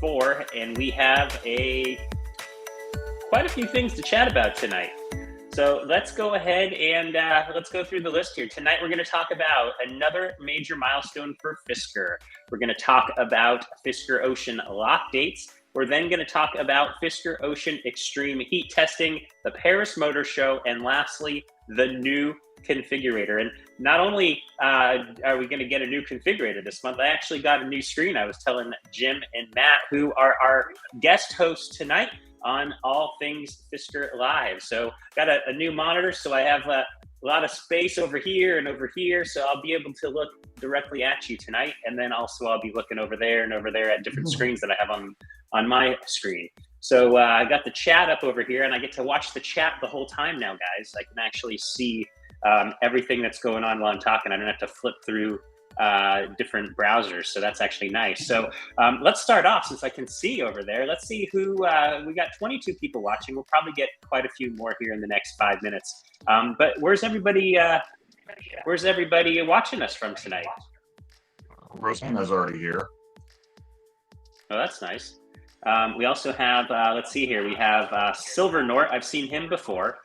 4, and we have quite a few things to chat about tonight. So let's go ahead and let's go through the list here. Tonight we're going to talk about another major milestone for Fisker. We're going to talk about Fisker Ocean lock dates. We're then going to talk about Fisker Ocean Extreme Heat Testing, the Paris Motor Show, and lastly, the new Configurator. And not only are we going to get a new Configurator this month, I actually got a new screen. I was telling Jim and Matt, who are our guest hosts tonight on All Things Fisker Live. So got a new monitor, so I have a lot of space over here and over here, so I'll be able to look directly at you tonight. And then also I'll be looking over there and over there at different screens that I have on my screen. So I got the chat up over here, and I get to watch the chat the whole time now, guys. I can actually see everything that's going on while I'm talking. I don't have to flip through different browsers, so that's actually nice. So let's start off, since I can see over there. Let's see who we got. 22 people watching. We'll probably get quite a few more here in the next 5 minutes. But where's everybody watching us from tonight? Rosana's already here. Oh, that's nice. We also have, let's see here, we have Silver Nort. I've seen him before.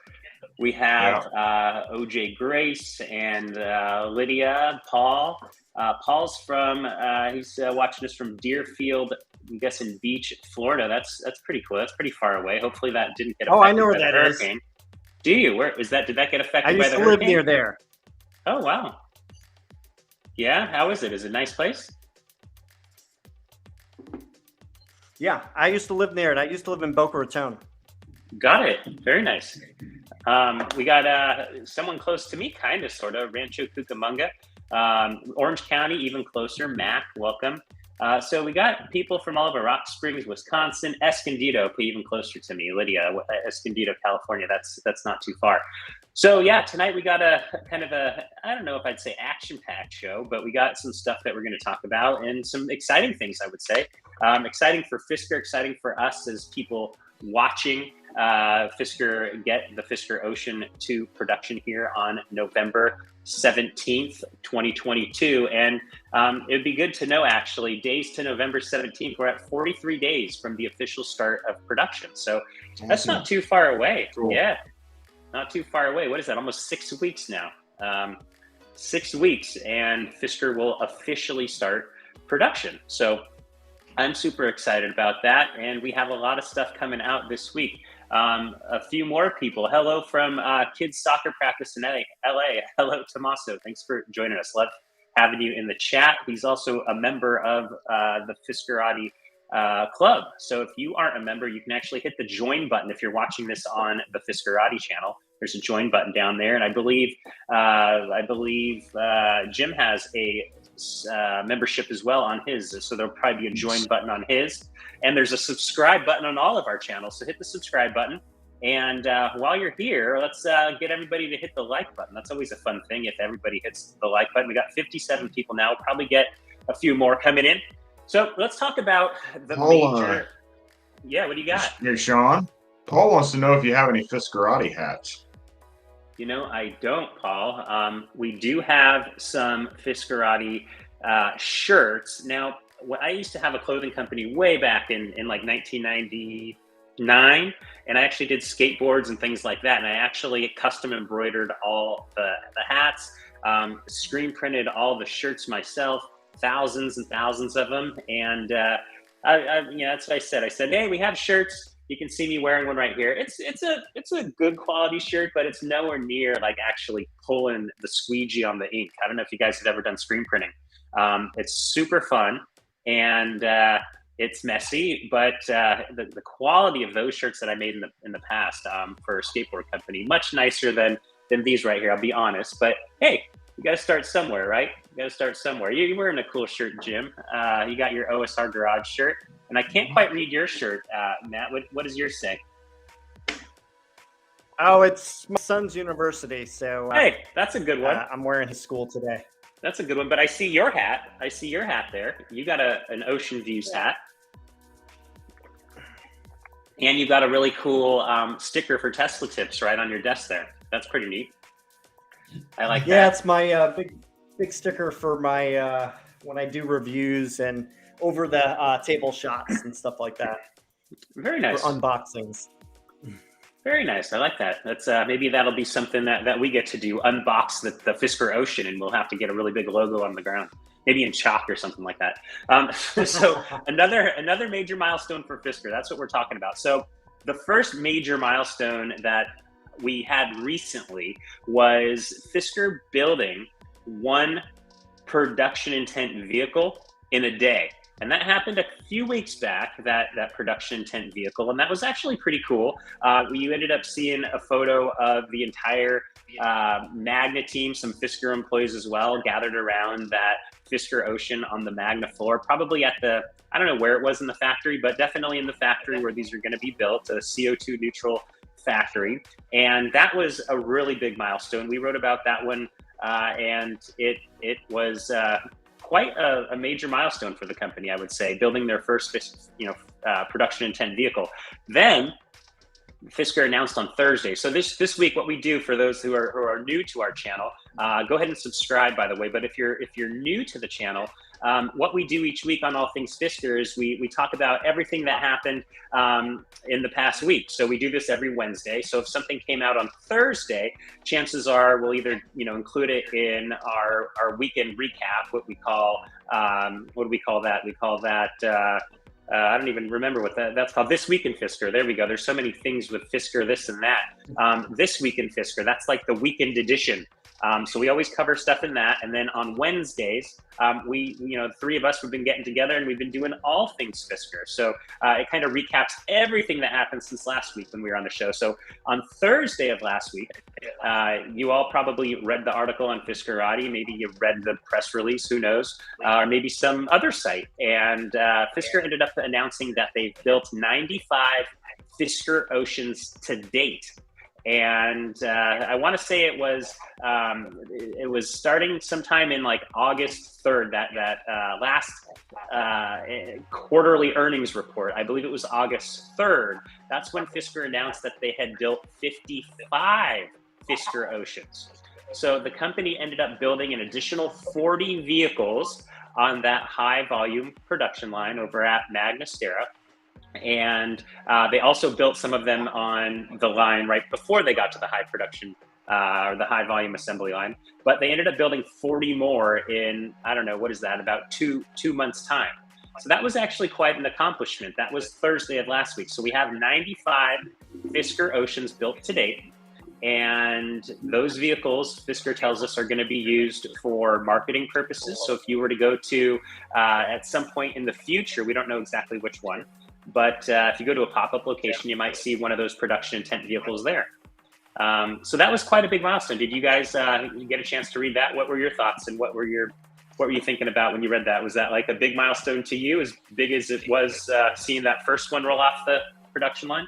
We have OJ Grace and Lydia, Paul. Paul's from, he's watching us from Deerfield, I'm guessing Beach, Florida. That's pretty cool. That's pretty far away. Hopefully that didn't get affected I know where by that the hurricane. Do you? Where is that? Did that get affected by the hurricane? I used to live near there. Oh, wow. Yeah, how is it? Is it a nice place? Yeah, I used to live near it. I used to live in Boca Raton. Got it. Very nice. We got someone close to me, kind of, sort of, Rancho Cucamonga. Orange County, even closer. Mac, welcome. So we got people from all over Rock Springs, Wisconsin, Escondido, even closer to me. Lydia, Escondido, California. That's not too far. So yeah, tonight we got a kind of I don't know if I'd say action-packed show, but we got some stuff that we're going to talk about and some exciting things, I would say. Exciting for Fisker, exciting for us as people watching Fisker get the Fisker Ocean to production here on November 17th, 2022. And it'd be good to know, actually, days to November 17th, we're at 43 days from the official start of production. So that's not too far away. Cool. Yeah, not too far away. What is that? Almost 6 weeks now. 6 weeks, and Fisker will officially start production. So I'm super excited about that. And we have a lot of stuff coming out this week. A few more people. Hello from kids soccer practice in LA. Hello, Tommaso. Thanks for joining us. Love having you in the chat. He's also a member of the Fiskerati Club. So if you aren't a member, you can actually hit the join button if you're watching this on the Fiskerati channel. There's a join button down there. And I believe Jim has a membership as well on his, so there'll probably be a join button on his, and there's a subscribe button on all of our channels, so hit the subscribe button. And while you're here, let's get everybody to hit the like button. That's always a fun thing if everybody hits the like button. We got 57 people now. We'll probably get a few more coming in. So let's talk about the major. Yeah, what do you got? Hey, Sean. Paul wants to know if you have any Fiskerati hats. You know, I don't, Paul. We do have some Fiskerati shirts. Now, I used to have a clothing company way back in like 1999, and I actually did skateboards and things like that. And I actually custom embroidered all the hats, screen printed all the shirts myself, thousands and thousands of them. And that's what I said. I said, hey, we have shirts. You can see me wearing one right here. It's a good quality shirt, but it's nowhere near like actually pulling the squeegee on the ink. I don't know if you guys have ever done screen printing. It's super fun, and it's messy, but the quality of those shirts that I made in the past for a skateboard company, much nicer than these right here, I'll be honest. But hey, you got to start somewhere, right? You got to start somewhere. You're wearing a cool shirt, Jim. You got your OSR Garage shirt. And I can't quite read your shirt, Matt. What does yours say? Oh, it's my son's university. So hey, that's a good one. I'm wearing his school today. That's a good one. But I see your hat. I see your hat there. You got an Ocean Views hat. And you got a really cool sticker for Tesla tips right on your desk there. That's pretty neat. I like that. Yeah, it's my big sticker for my when I do reviews. And over the table shots and stuff like that. Very nice. For unboxings. Very nice. I like that. That's maybe that'll be something that we get to do, unbox the Fisker Ocean, and we'll have to get a really big logo on the ground, maybe in chalk or something like that. So another major milestone for Fisker. That's what we're talking about. So the first major milestone that we had recently was Fisker building one production intent vehicle in a day. And that happened a few weeks back, that production intent vehicle, and that was actually pretty cool. You ended up seeing a photo of the entire Magna team, some Fisker employees as well, gathered around that Fisker Ocean on the Magna floor, probably at I don't know where it was in the factory, but definitely in the factory where these are going to be built, a CO2 neutral factory. And that was a really big milestone. We wrote about that one, and it was quite a major milestone for the company, I would say, building their first, production intent vehicle. Then Fisker announced on Thursday. So this week, what we do for those who are new to our channel, go ahead and subscribe, by the way. But if you're new to the channel, what we do each week on All Things Fisker is we talk about everything that happened in the past week. So we do this every Wednesday. So if something came out on Thursday, chances are we'll either include it in our weekend recap, what we call what do we call that? We call that I don't even remember what that's called. This Week in Fisker. There we go. There's so many things with Fisker, this and that. This Week in Fisker, that's like the weekend edition. So we always cover stuff in that. And then on Wednesdays, the three of us, we've been getting together and we've been doing All Things Fisker. So it kind of recaps everything that happened since last week when we were on the show. So on Thursday of last week, you all probably read the article on Fiskerati. Maybe you read the press release, who knows, or maybe some other site. And Fisker ended up announcing that they've built 95 Fisker Oceans to date. And I want to say it was starting sometime in like August 3rd, that last quarterly earnings report. I believe it was August 3rd. That's when Fisker announced that they had built 55 Fisker Oceans. So the company ended up building an additional 40 vehicles on that high volume production line over at Magna Stera. And they also built some of them on the line right before they got to the high production or the high volume assembly line. But they ended up building 40 more in, I don't know, what is that, about two months' time. So that was actually quite an accomplishment. That was Thursday of last week. So we have 95 Fisker Oceans built to date. And those vehicles, Fisker tells us, are going to be used for marketing purposes. So if you were to go to, at some point in the future, we don't know exactly which one, but if you go to a pop-up location, you might see one of those production intent vehicles there. So that was quite a big milestone. Did you guys get a chance to read that? What were your thoughts, and what were you thinking about when you read that? Was that like a big milestone to you, as big as it was seeing that first one roll off the production line?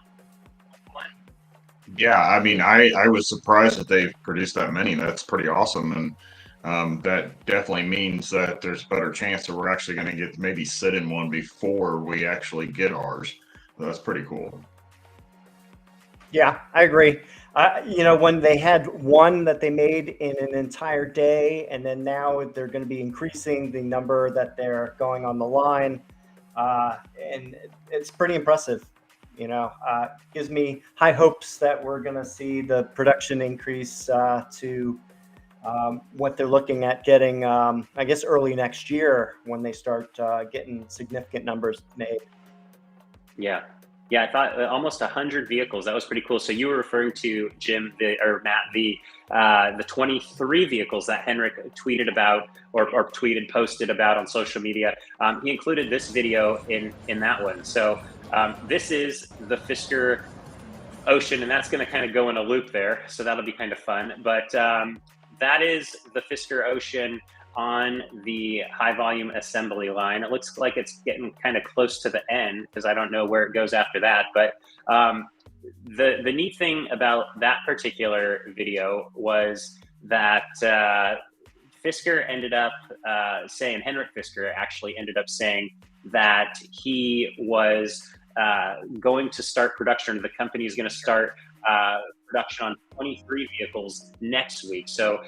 Yeah, I mean, I was surprised that they produced that many. That's pretty awesome. And that definitely means that there's a better chance that we're actually going to get maybe sit in one before we actually get ours. That's pretty cool. Yeah, I agree. When they had one that they made in an entire day, and then now they're going to be increasing the number that they're going on the line, and it's pretty impressive. Gives me high hopes that we're going to see the production increase to what they're looking at getting, I guess, early next year when they start getting significant numbers made. Yeah, I thought almost 100 vehicles. That was pretty cool. So you were referring to, Jim, Matt, the 23 vehicles that Henrik tweeted about or posted about on social media. He included this video in that one. So this is the Fisker Ocean, and that's going to kind of go in a loop there. So that'll be kind of fun. But that is the Fisker Ocean on the high volume assembly line. It looks like it's getting kind of close to the end, because I don't know where it goes after that. But the neat thing about that particular video was that Fisker ended up saying, Henrik Fisker actually ended up saying that he was going to start production. The company is going to start production on 23 vehicles next week. So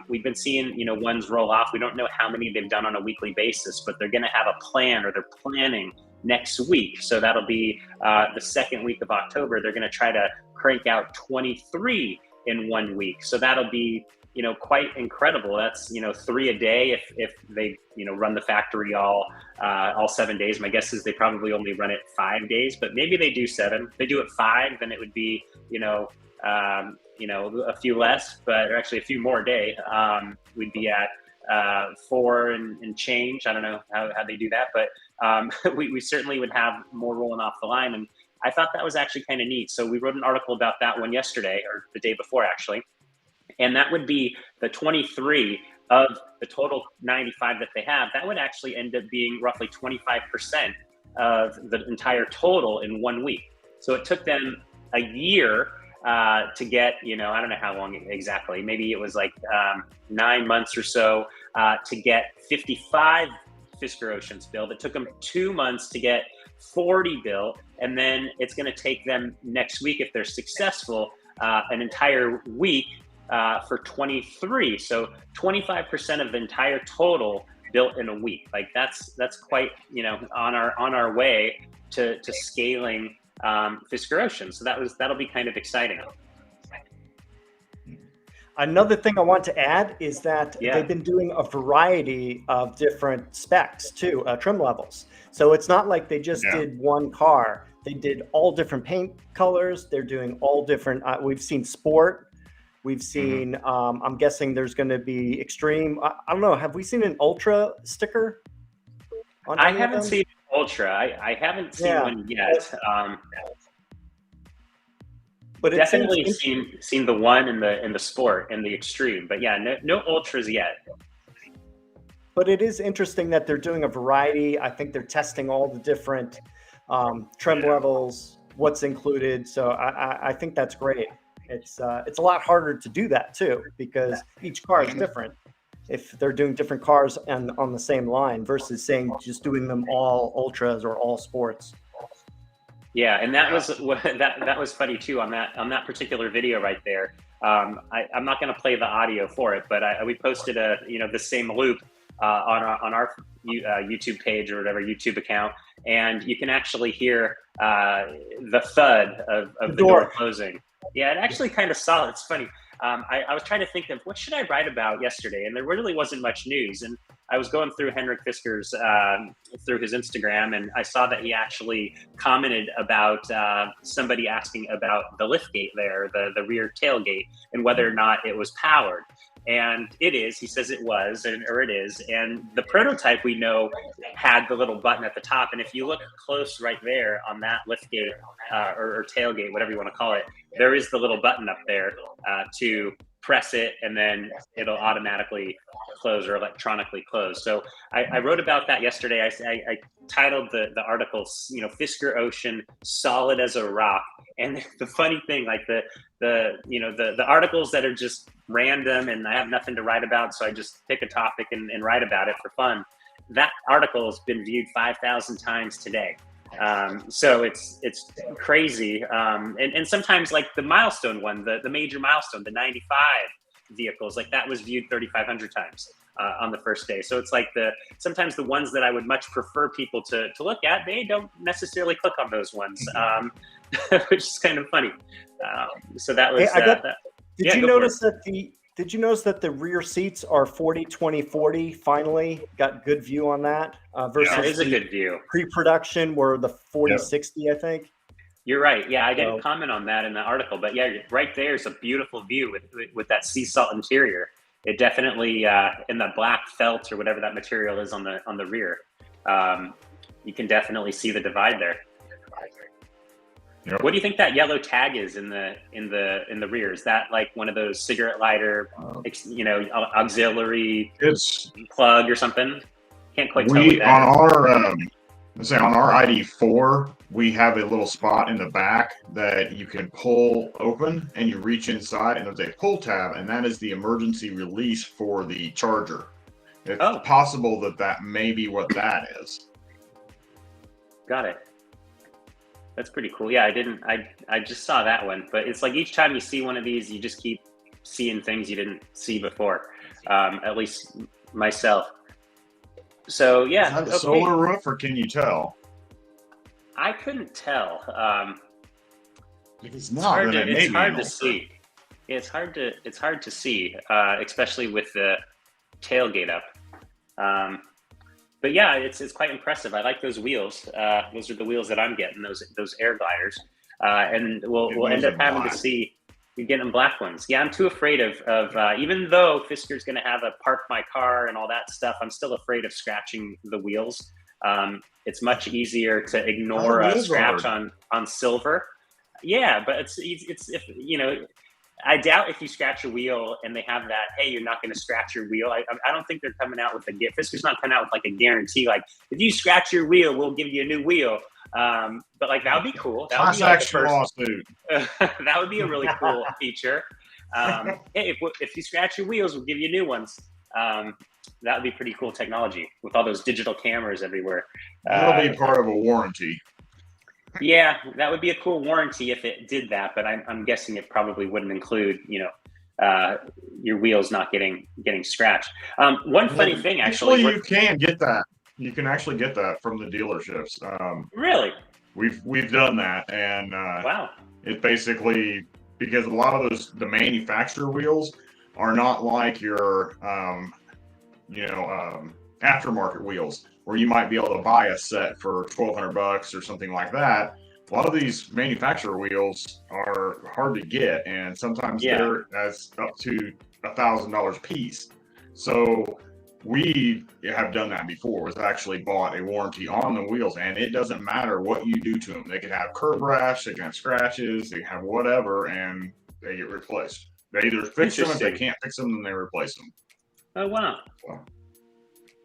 we've been seeing, ones roll off. We don't know how many they've done on a weekly basis, but they're going to have a plan, or they're planning next week. So that'll be the second week of October. They're going to try to crank out 23 in 1 week. So that'll be, quite incredible. That's, 3 a day if they, run the factory all 7 days. My guess is they probably only run it 5 days, but maybe they do 7. If they do it 5, then it would be, a few less, but or actually a few more a day. We'd be at 4 and change. I don't know how they do that, but we certainly would have more rolling off the line. And I thought that was actually kind of neat. So we wrote an article about that one yesterday, or the day before actually. And that would be the 23 of the total 95 that they have. That would actually end up being roughly 25% of the entire total in 1 week. So it took them a year to get, I don't know how long exactly, maybe it was like 9 months or so to get 55 Fisker Oceans built. It took them 2 months to get 40 built. And then it's going to take them next week, if they're successful, an entire week for 23. So 25% of the entire total built in a week. Like that's quite, on our way to scaling Fisker Ocean. So that'll be kind of exciting. Another thing I want to add is that they've been doing a variety of different specs too, trim levels. So it's not like they just did one car. They did all different paint colors. They're doing all different. We've seen sport. We've seen, I'm guessing there's going to be extreme. I don't know. Have we seen an ultra sticker? I haven't seen ultra. I haven't seen one yet. But it's definitely seen the one in the sport and the extreme. But yeah, no ultras yet. But it is interesting that they're doing a variety. I think they're testing all the different trim levels, what's included. So I think that's great. It's a lot harder to do that too, because each car is different. If they're doing different cars on the same line versus saying just doing them all ultras or all sports. Yeah, and that was funny too on that particular video right there. I'm not going to play the audio for it, but we posted the same loop on our YouTube page or whatever YouTube account, and you can actually hear the thud of the door closing. Yeah, it actually kind of solid. It's funny. I was trying to think of what should I write about yesterday, and there really wasn't much news. And I was going through Henrik Fisker's through his Instagram, and I saw that he actually commented about somebody asking about the liftgate there, the rear tailgate, and whether or not it was powered. And it is. He says it was, or it is. And the prototype we know had the little button at the top. And if you look close right there on that liftgate or tailgate, whatever you want to call it, there is the little button up there to press it, and then it'll automatically close or electronically close. So I wrote about that yesterday. I titled the article, Fisker Ocean, solid as a rock. And the funny thing, like the articles that are just random and I have nothing to write about, so I just pick a topic and write about it for fun. That article has been viewed 5,000 times today. So it's crazy. And sometimes like the Milestone one, the major Milestone, the 95 vehicles, like that was viewed 3,500 times on the first day. So it's like sometimes the ones that I would much prefer people to look at, they don't necessarily click on those ones, which is kind of funny. So that was Did you notice that the rear seats are 40-20-40 finally? Got good view on that versus it is a good view. Pre-production were the 40-60, I think. You're right. Yeah, I didn't comment on that in the article, but yeah, right there is a beautiful view with that sea salt interior. It definitely in the black felt or whatever that material is on the rear. You can definitely see the divide there. Yep. What do you think that yellow tag is in the rear? Is that like one of those cigarette lighter, auxiliary plug or something? Can't quite tell what that is. On our ID4, we have a little spot in the back that you can pull open, and you reach inside, and there's a pull tab, and that is the emergency release for the charger. It's possible that may be what that is. Got it. That's pretty cool. Yeah, I just saw that one, but it's like each time you see one of these, you just keep seeing things you didn't see before. At least myself. So yeah. Is that a okay. solar roof, or can you tell? I couldn't tell. If it's not, then it may It's be hard an to Ultra. see. It's hard to see, especially with the tailgate up. But yeah, it's quite impressive. I like those wheels. Those are the wheels that I'm getting. Those air gliders, and we'll end up having to see. You get them black ones. Yeah, I'm too afraid of even though Fisker's going to have a park my car and all that stuff. I'm still afraid of scratching the wheels. It's much easier to ignore a scratch on silver. Yeah, but it's if you know. I doubt if you scratch a wheel and they have that, hey, you're not going to scratch your wheel. I don't think they're coming out with Fisker's not coming out with like a guarantee, like if you scratch your wheel, we'll give you a new wheel. But like that would be cool. That would be like the first lawsuit. That would be a really cool feature. Hey, if you scratch your wheels, we'll give you new ones. That would be pretty cool technology with all those digital cameras everywhere. That'll be part of a warranty. Yeah, that would be a cool warranty if it did that, but I'm guessing it probably wouldn't include, your wheels not getting scratched. One funny thing, actually, you can get that. You can actually get that from the dealerships. Really? We've done that, and wow. It basically, because a lot of the manufacturer wheels are not like your aftermarket wheels, where you might be able to buy a set for $1,200 or something like that. A lot of these manufacturer wheels are hard to get, and sometimes they're as up to $1,000 a piece. So we have done that before. Was actually bought a warranty on the wheels, and it doesn't matter what you do to them. They can have curb rash, they can have scratches, they can have whatever, and they get replaced. They either fix them. If they can't fix them, then they replace them. Oh wow.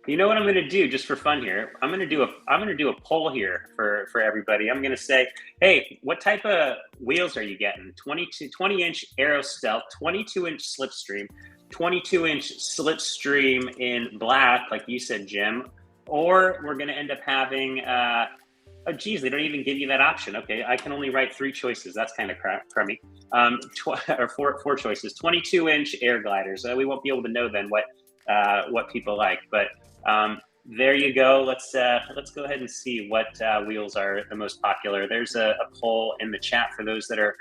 You know what I'm going to do just for fun here? I'm going to do a poll here for everybody. I'm going to say, hey, what type of wheels are you getting? 20-inch Aero Stealth, 22-inch Slipstream, 22-inch Slipstream in black, like you said, Jim, or we're going to end up having. Oh, geez, they don't even give you that option. Okay, I can only write 3 choices. That's kind of crummy. Or four choices. 22-inch air gliders. We won't be able to know then what people like, but. There you go. Let's go ahead and see what wheels are the most popular. There's a poll in the chat for those that are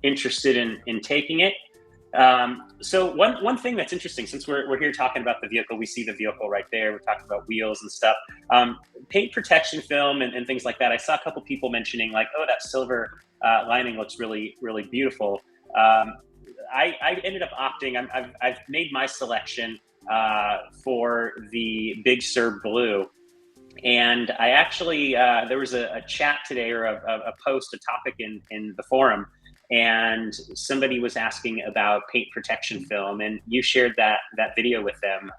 interested in taking it. So one thing that's interesting, since we're here talking about the vehicle, we see the vehicle right there. We're talking about wheels and stuff. Paint protection film and things like that. I saw a couple people mentioning like, oh, that silver lining looks really, really beautiful. I ended up opting. I've made my selection for the Big Sur Blue. And I actually, there was a chat today or a post, a topic in the forum, and somebody was asking about paint protection film, and you shared that video with them,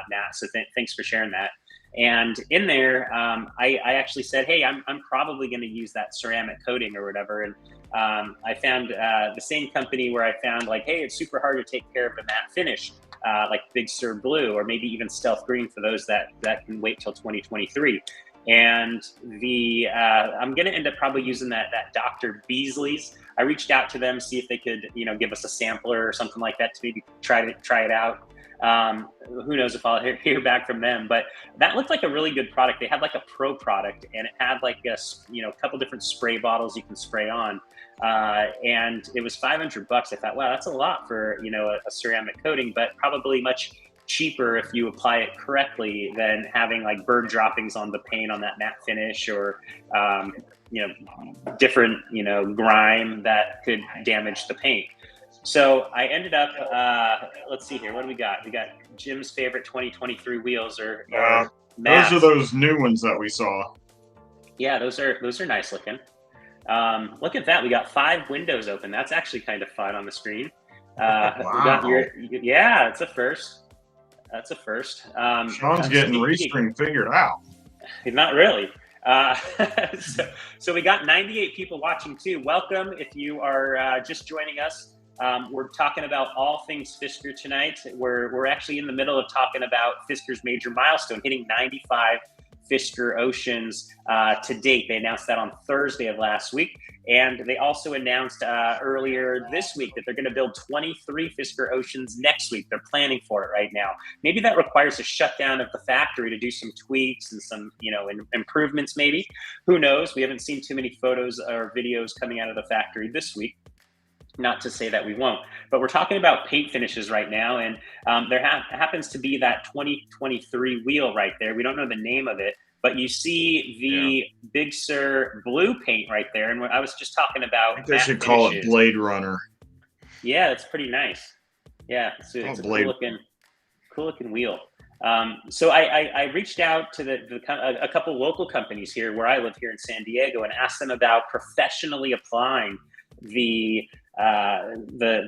Matt. So thanks for sharing that. And in there, I actually said, hey, I'm probably going to use that ceramic coating or whatever. And I found the same company where I found like, hey, it's super hard to take care of a matte finish. Like Big Sur Blue or maybe even Stealth Green for those that can wait till 2023. And I'm going to end up probably using that Dr. Beasley's. I reached out to them, see if they could, give us a sampler or something like that to maybe try it out. Who knows if I'll hear back from them, but that looked like a really good product. They had like a pro product, and it had like a couple different spray bottles you can spray on. And it was $500. I thought, wow, that's a lot for, a ceramic coating, but probably much cheaper if you apply it correctly than having like bird droppings on the paint on that matte finish or, different, grime that could damage the paint. So I ended up, let's see here. What do we got? We got Jim's favorite 2023 wheels or those are those new ones that we saw. Yeah, those are nice looking. Look at that. We got 5 windows open. That's actually kind of fun on the screen. Wow. It's a first. That's a first. Sean's getting Restream figured out. Not really. So we got 98 people watching too. Welcome if you are just joining us. We're talking about all things Fisker tonight. We're actually in the middle of talking about Fisker's major milestone, hitting 95 Fisker Oceans to date. They announced that on Thursday of last week. And they also announced earlier this week that they're going to build 23 Fisker Oceans next week. They're planning for it right now. Maybe that requires a shutdown of the factory to do some tweaks and some, improvements maybe. Who knows? We haven't seen too many photos or videos coming out of the factory this week. Not to say that we won't, but we're talking about paint finishes right now. And there happens to be that 2023 wheel right there. We don't know the name of it, but you see the Big Sur blue paint right there. And I was just talking about, I think they should call it Blade Runner. Yeah, it's pretty nice. Yeah, it's a cool looking wheel. So I reached out to a couple local companies here where I live here in San Diego and asked them about professionally applying the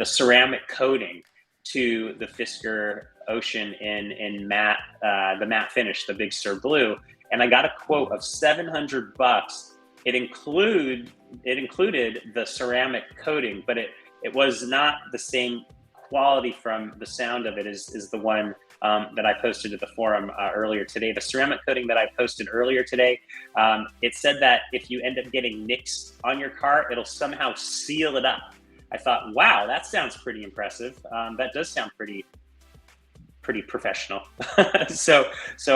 ceramic coating to the Fisker Ocean in matte, the matte finish, the Big Sur blue. And I got a quote of $700. It included the ceramic coating, but it was not the same quality from the sound of it is the one that I posted to the forum earlier today. The ceramic coating that I posted earlier today, it said that if you end up getting nicks on your car, it'll somehow seal it up. I thought, wow, that sounds pretty impressive. That does sound pretty professional. So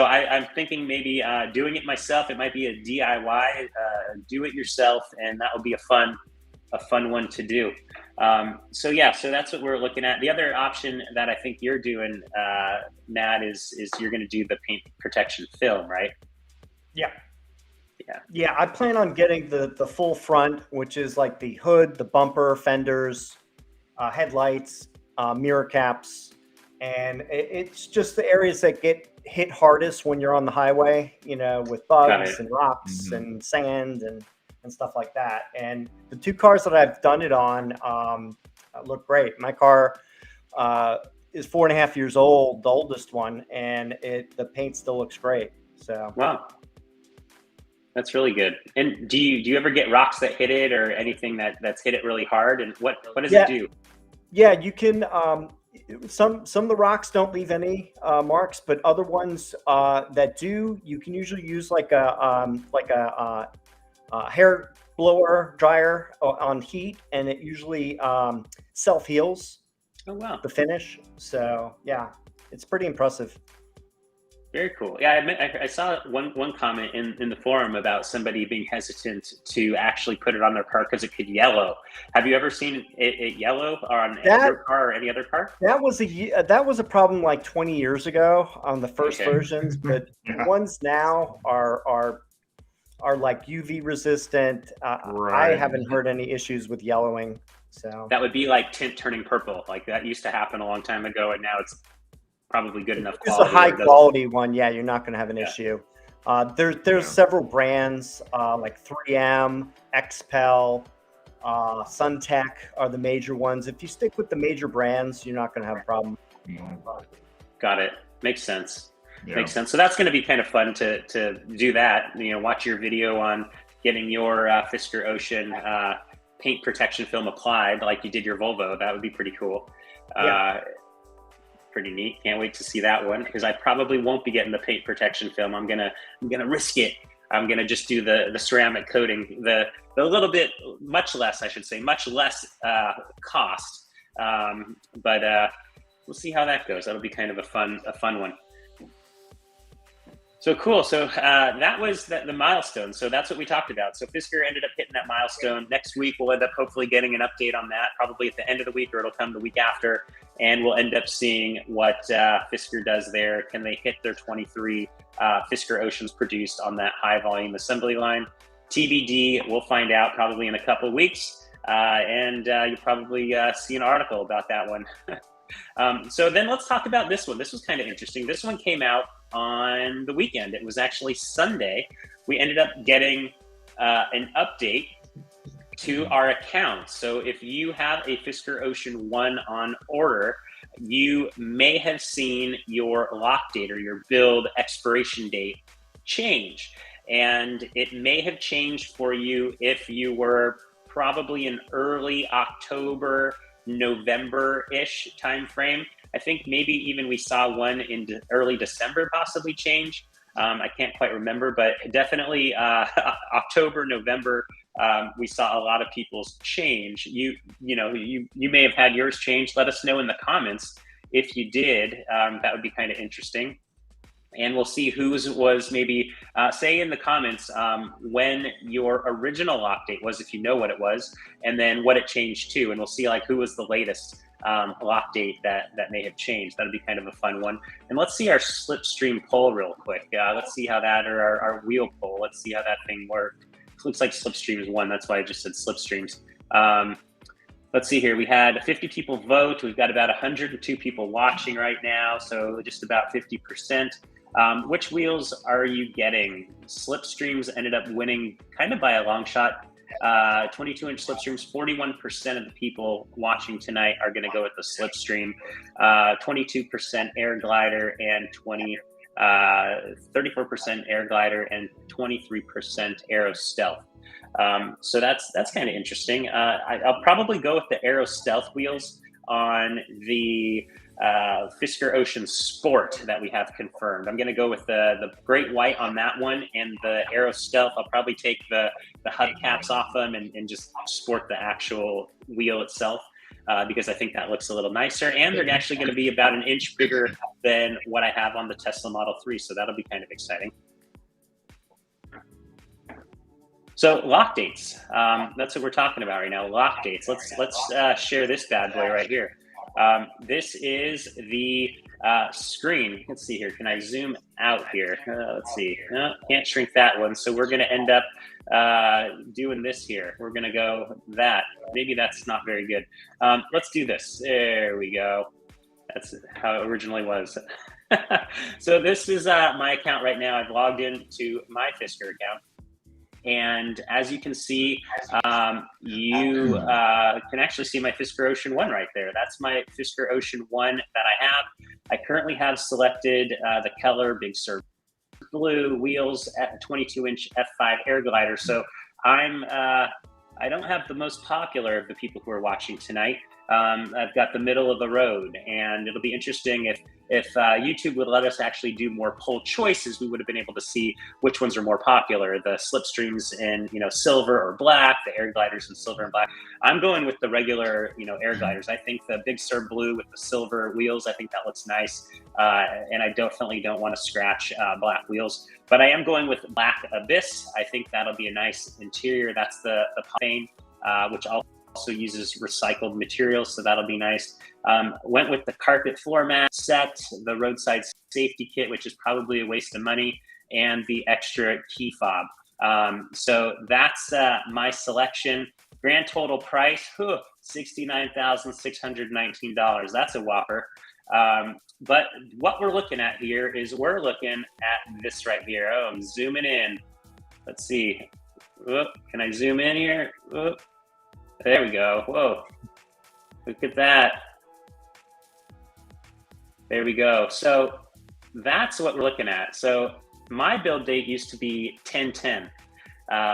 I'm thinking maybe doing it myself. It might be a DIY, do it yourself, and that would be a fun one to do. So that's what we're looking at. The other option that I think you're doing, Matt, is you're going to do the paint protection film, right? Yeah, I plan on getting the full front, which is like the hood, the bumper, fenders, headlights, mirror caps, and it's just the areas that get hit hardest when you're on the highway, with bugs and rocks and sand and stuff like that. And the two cars that I've done it on look great. My car is 4.5 years old, the oldest one, and the paint still looks great. So wow. That's really good. And do you ever get rocks that hit it or anything that's hit it really hard? And what does it do? Yeah, you can. Some of the rocks don't leave any marks, but other ones that do, you can usually use like a hair blower dryer on heat, and it usually self heals. Oh wow! The finish. So yeah, it's pretty impressive. Very cool. Yeah, I saw one comment in the forum about somebody being hesitant to actually put it on their car because it could yellow. Have you ever seen it yellow on your car or any other car? That was a problem like 20 years ago on the first versions, but the ones now are like UV resistant. Right. I haven't heard any issues with yellowing. So that would be like tint turning purple. Like that used to happen a long time ago, and now it's probably good enough quality. It's a high quality one. Yeah, you're not going to have an issue. There's several brands like 3M, XPEL, SunTech are the major ones. If you stick with the major brands, you're not going to have a problem. Got it. Makes sense. Yeah. Makes sense. So that's going to be kind of fun to do that. Watch your video on getting your Fisker Ocean paint protection film applied, like you did your Volvo. That would be pretty cool. Pretty neat. Can't wait to see that one because I probably won't be getting the paint protection film. I'm gonna risk it. I'm gonna just do the ceramic coating, the little bit much less cost. But we'll see how that goes. That'll be kind of a fun one. So cool. So that was the milestone. So that's what we talked about. So Fisker ended up hitting that milestone. Next week, we'll end up hopefully getting an update on that, probably at the end of the week, or it'll come the week after. And we'll end up seeing what Fisker does there. Can they hit their 23 Fisker Oceans produced on that high volume assembly line? TBD, we'll find out probably in a couple of weeks. And you'll probably see an article about that one. So then let's talk about this one. This was kind of interesting. This one came out on the weekend. It was actually Sunday. We ended up getting an update to our account. So if you have a Fisker Ocean One on order, you may have seen your lock date or your build expiration date change. And it may have changed for you if you were probably in early October, November-ish timeframe. I think maybe even we saw one in early December possibly change. I can't quite remember, but definitely October, November, we saw a lot of people's change. You may have had yours change. Let us know in the comments if you did. That would be kind of interesting. And we'll see whose was maybe, say in the comments when your original lock date was, if you know what it was, and then what it changed to. And we'll see like who was the latest lock date that may have changed. That'll be kind of a fun one. And let's see our slipstream poll real quick. Let's see how that, or our wheel poll, let's see how that thing worked. It looks like slipstreams won. That's why I just said slipstreams. Let's see here. We had 50 people vote. We've got about 102 people watching right now. So just about 50%. Which wheels are you getting? Slipstreams ended up winning kind of by a long shot. 22-inch slipstreams, 41% of the people watching tonight are going to go with the slipstream. 22% air glider and 34% air glider and 23% aero stealth. So that's kind of interesting. I'll probably go with the aero stealth wheels on the Fisker Ocean Sport that we have confirmed. I'm going to go with the great white on that one, and the aero stealth. I'll probably take the hubcaps off them and just sport the actual wheel itself. Because I think that looks a little nicer, and they're actually going to be about an inch bigger than what I have on the Tesla Model 3, so that'll be kind of exciting. So lock dates, that's what we're talking about right now, lock dates. Let's share this bad boy right here. This is the screen. Let's see here, can I zoom out here? Let's see, no, can't shrink that one, so we're going to end up doing this here. We're gonna go that. Maybe that's not very good. Let's do this. There we go. That's how it originally was. So this is my account right now. I've logged into my Fisker account. And as you can see, you can actually see my Fisker Ocean One right there. That's my Fisker Ocean One that I have. I currently have selected the Keller Big Sur blue wheels at 22-inch F5 air glider. So I don't have the most popular of the people who are watching tonight. I've got the middle of the road, and it'll be interesting if YouTube would let us actually do more poll choices. We would have been able to see which ones are more popular, the slipstreams in silver or black, the air gliders in silver and black. I'm going with the regular air gliders. I think the Big Sur blue with the silver wheels, I think that looks nice, and I definitely don't want to scratch black wheels. But I am going with Black Abyss. I think that'll be a nice interior. That's the paint, which also uses recycled materials, so that'll be nice. Went with the carpet floor mat set, the roadside safety kit, which is probably a waste of money, and the extra key fob. So that's my selection. Grand total price, $69,619. That's a whopper. But what we're looking at here is we're looking at this right here. Oh, I'm zooming in. Let's see. Can I zoom in here? There we go. Whoa, look at that. There we go. So that's what we're looking at. So my build date used to be 10/10.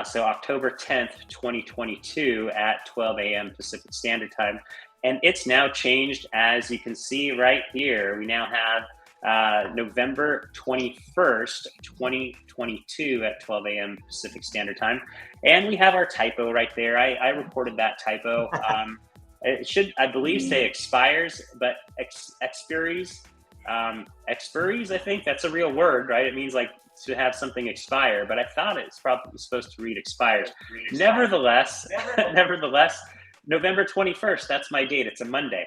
So October 10th, 2022 at 12 a.m. Pacific Standard Time. And it's now changed, as you can see right here. We now have November 21st, 2022 at 12 a.m. Pacific Standard Time. And we have our typo right there. I reported that typo. It should, I believe, say expires, but expiries, I think that's a real word, right? It means like to have something expire, but I thought it's probably supposed to read expires. Nevertheless, November 21st, that's my date. It's a Monday.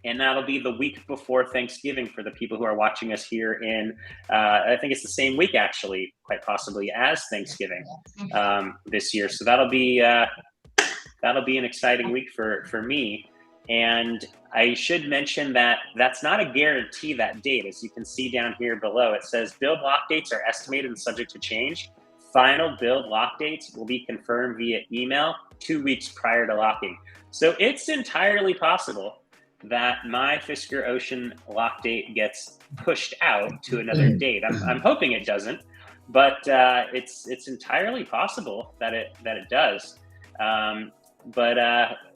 And that'll be the week before Thanksgiving for the people who are watching us here in, I think it's the same week, actually, quite possibly, as Thanksgiving this year. So that'll be an exciting week for me. And I should mention that that's not a guarantee, that date. As you can see down here below, it says build lock dates are estimated and subject to change. Final build lock dates will be confirmed via email 2 weeks prior to locking. So it's entirely possible that my Fisker Ocean lock date gets pushed out to another date. I'm hoping it doesn't, but it's entirely possible that it does.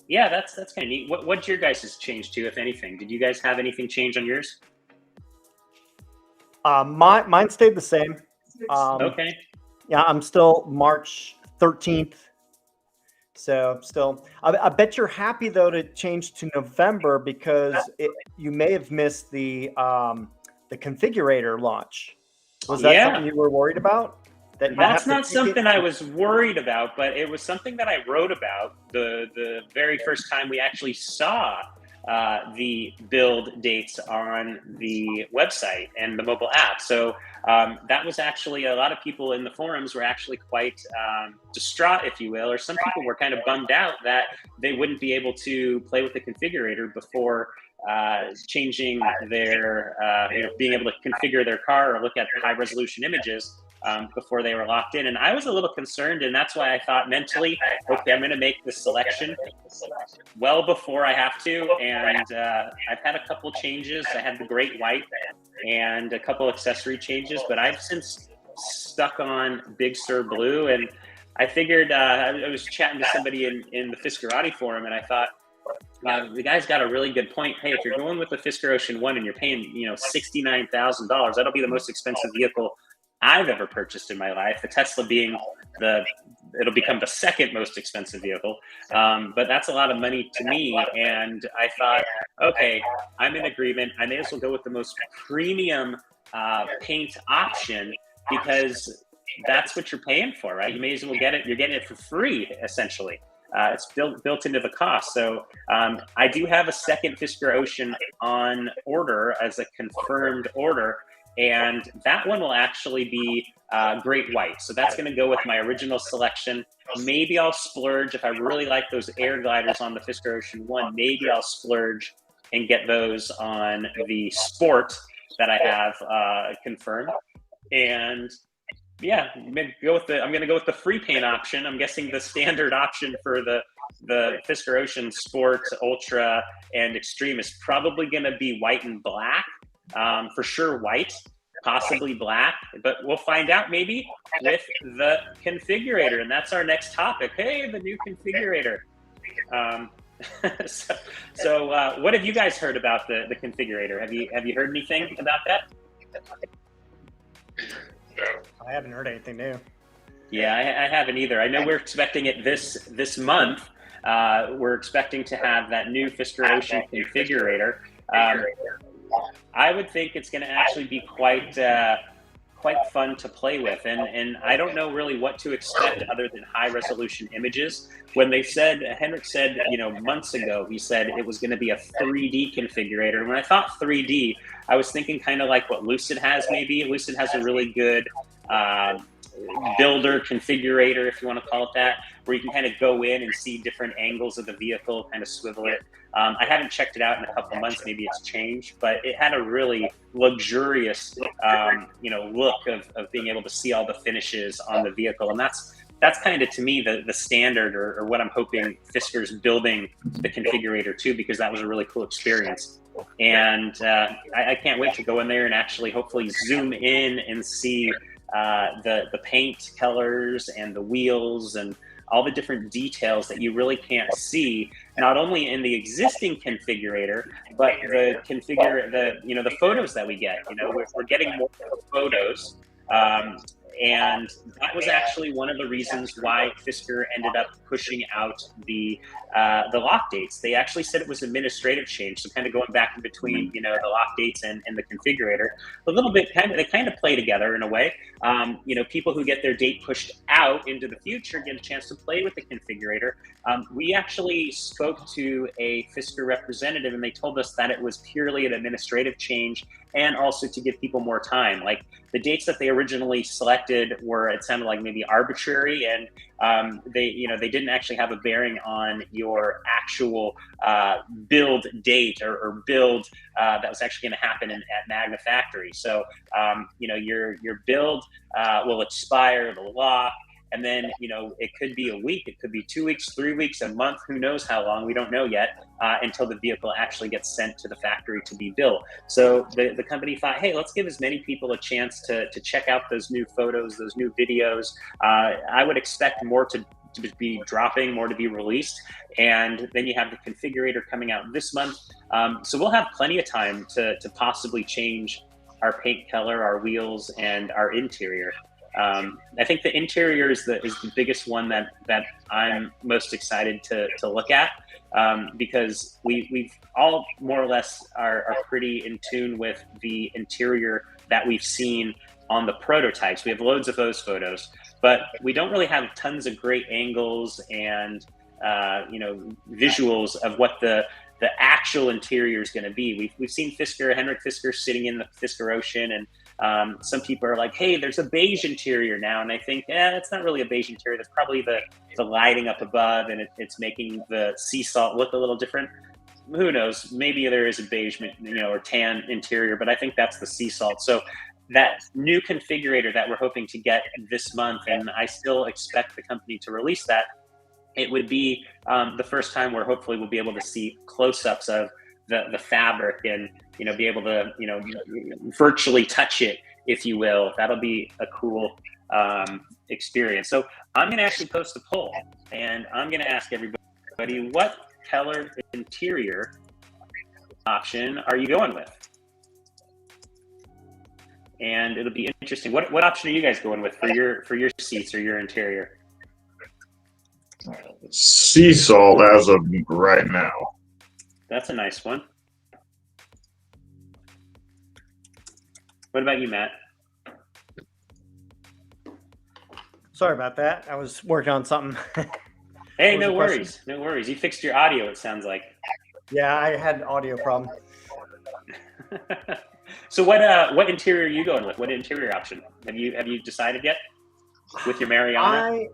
Yeah, that's kind of neat. What'd your guys' change to, if anything? Did you guys have anything change on yours? Mine stayed the same. Okay. Yeah, I'm still March 13th. So still, I bet you're happy though to change to November because you may have missed the configurator launch. Was that something you were worried about? That's not something I was worried about, but it was something that I wrote about the very first time we actually saw the build dates on the website and the mobile app. So that was actually, a lot of people in the forums were actually quite distraught, if you will, or some people were kind of bummed out that they wouldn't be able to play with the configurator before changing their, being able to configure their car or look at high resolution images before they were locked in. And I was a little concerned, and that's why I thought mentally, okay, I'm going to make this selection well before I have to. And I've had a couple changes. I had the great white and a couple accessory changes, but I've since stuck on Big Sur Blue. And I figured, I was chatting to somebody in the Fiskerati forum, and I thought, the guy's got a really good point. Hey, if you're going with the Fisker Ocean One and you're paying, $69,000, that'll be the most expensive vehicle I've ever purchased in my life. The Tesla being it'll become the second most expensive vehicle. But that's a lot of money to me. And I thought, okay, I'm in agreement. I may as well go with the most premium paint option because that's what you're paying for, right? You may as well get it. You're getting it for free, essentially. It's built into the cost. So I do have a second Fisker Ocean on order as a confirmed order. And that one will actually be great white. So that's going to go with my original selection. Maybe I'll splurge if I really like those air gliders on the Fisker Ocean One. Maybe I'll splurge and get those on the Sport that I have confirmed. And yeah, I'm going to go with the free paint option. I'm guessing the standard option for the Fisker Ocean Sport, Ultra, and Extreme is probably going to be white and black. For sure white, possibly black, but we'll find out maybe with the configurator. And that's our next topic. Hey, the new configurator. So what have you guys heard about the configurator? Have you heard anything about that? I haven't heard anything new. Yeah, I haven't either. I know we're expecting it this month. We're expecting to have that new Fisker Ocean configurator. I would think it's going to actually be quite fun to play with, and I don't know really what to expect other than high resolution images. When they said, Henrik said, months ago, he said it was going to be a 3D configurator. And when I thought 3D, I was thinking kind of like what Lucid has. Maybe Lucid has a really good builder configurator, if you want to call it that, where you can kind of go in and see different angles of the vehicle, kind of swivel it. I haven't checked it out in a couple of months. Maybe it's changed, but it had a really luxurious, look of being able to see all the finishes on the vehicle. And that's kind of, to me, the standard or what I'm hoping Fisker's building the configurator to, because that was a really cool experience. And I can't wait to go in there and actually hopefully zoom in and see the paint colors and the wheels and all the different details that you really can't see, not only in the existing configurator, but the photos that we get. We're getting more photos. And that was actually one of the reasons why Fisker ended up pushing out the lock dates. They actually said it was administrative change, so kind of going back in between, the lock dates and the configurator. A little bit, they kind of play together in a way. People who get their date pushed out into the future get a chance to play with the configurator. We actually spoke to a Fisker representative, and they told us that it was purely an administrative change, and also to give people more time. Like the dates that they originally selected were, it sounded like maybe arbitrary, and they didn't actually have a bearing on your actual build date or build that was actually going to happen at Magna Factory. So your build will expire, the lock. And then, it could be a week, it could be 2 weeks, 3 weeks, a month, who knows how long, we don't know yet, until the vehicle actually gets sent to the factory to be built. So the company thought, hey, let's give as many people a chance to check out those new photos, those new videos. I would expect more to be dropping, more to be released. And then you have the configurator coming out this month. So we'll have plenty of time to possibly change our paint color, our wheels, and our interior. I think the interior is the biggest one that I'm most excited to look at, because we've all more or less are pretty in tune with the interior that we've seen on the prototypes. We have loads of those photos, but we don't really have tons of great angles and visuals of what the actual interior is going to be. We've seen Henrik Fisker sitting in the Fisker Ocean, and some people are like, hey, there's a beige interior now. And I think, it's not really a beige interior. That's probably the lighting up above, and it's making the sea salt look a little different. Who knows? Maybe there is a beige, or tan interior, but I think that's the sea salt. So that new configurator that we're hoping to get this month, and I still expect the company to release that, it would be the first time where hopefully we'll be able to see close-ups of the fabric and, be able to, virtually touch it, if you will. That'll be a cool experience. So I'm going to actually post a poll, and I'm going to ask everybody, what color interior option are you going with? And it'll be interesting. What option are you guys going with for your seats or your interior? Sea salt as of right now. That's a nice one. What about you, Matt? Sorry about that. I was working on something. Hey, no worries. No worries. You fixed your audio, it sounds like. Yeah, I had an audio problem. So what interior are you going with? What interior option? Have you decided yet with your Mariana?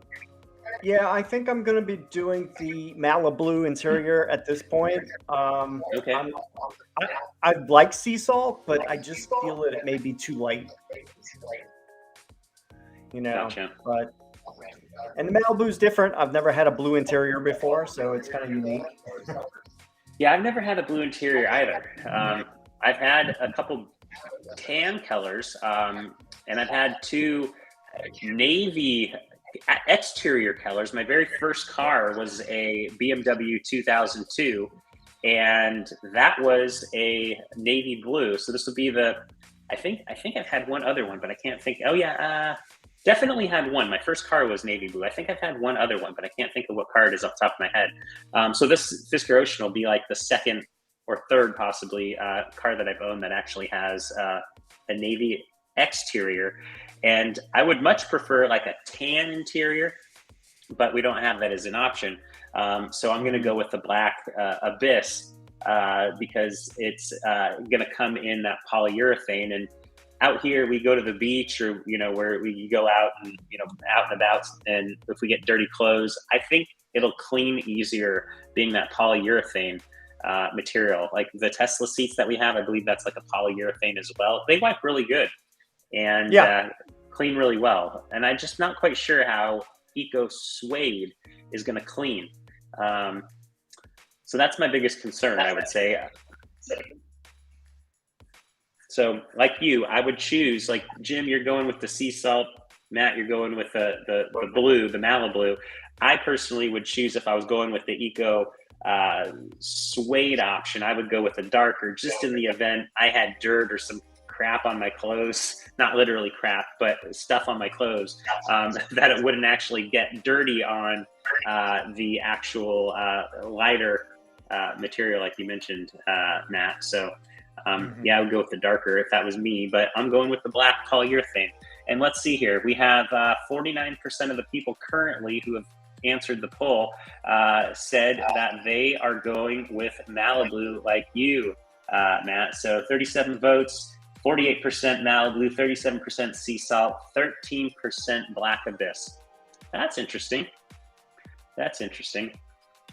I think I'm going to be doing the Malibu interior at this point. Okay. I like sea salt, but I just feel that it may be too light. Gotcha. But and the Malibu's different. I've never had a blue interior before, so it's kind of unique. Yeah, I've never had a blue interior either. I've had a couple tan colors, and I've had two navy exterior colors. My very first car was a BMW 2002, and that was a navy blue. So this would be I think I've had one other one, but I can't think. Oh yeah, definitely had one. My first car was navy blue. I think I've had one other one, but I can't think of what car it is off the top of my head. So this Fisker Ocean will be like the second or third possibly car that I've owned that actually has a navy exterior. And I would much prefer like a tan interior, but we don't have that as an option. So I'm going to go with the black Abyss because it's going to come in that polyurethane. And out here, we go to the beach or, where we go out and, out and about. And if we get dirty clothes, I think it'll clean easier being that polyurethane material. Like the Tesla seats that we have, I believe that's like a polyurethane as well. They wipe really good and clean really well. And I'm just not quite sure how Eco Suede is going to clean. So that's my biggest concern, I would say. So like you, I would choose, like Jim, you're going with the sea salt. Matt, you're going with the blue, the Malibu. I personally would choose, if I was going with the Eco Suede option, I would go with a darker, just in the event I had dirt or some crap on my clothes, not literally crap, but stuff on my clothes, that it wouldn't actually get dirty on the actual lighter material, like you mentioned, Matt. So I would go with the darker if that was me, but I'm going with the black polyurethane. And let's see here. We have 49% of the people currently who have answered the poll said that they are going with Malibu like you, Matt. So 37 votes, 48% Malibu, 37% sea salt, 13% black Abyss. That's interesting.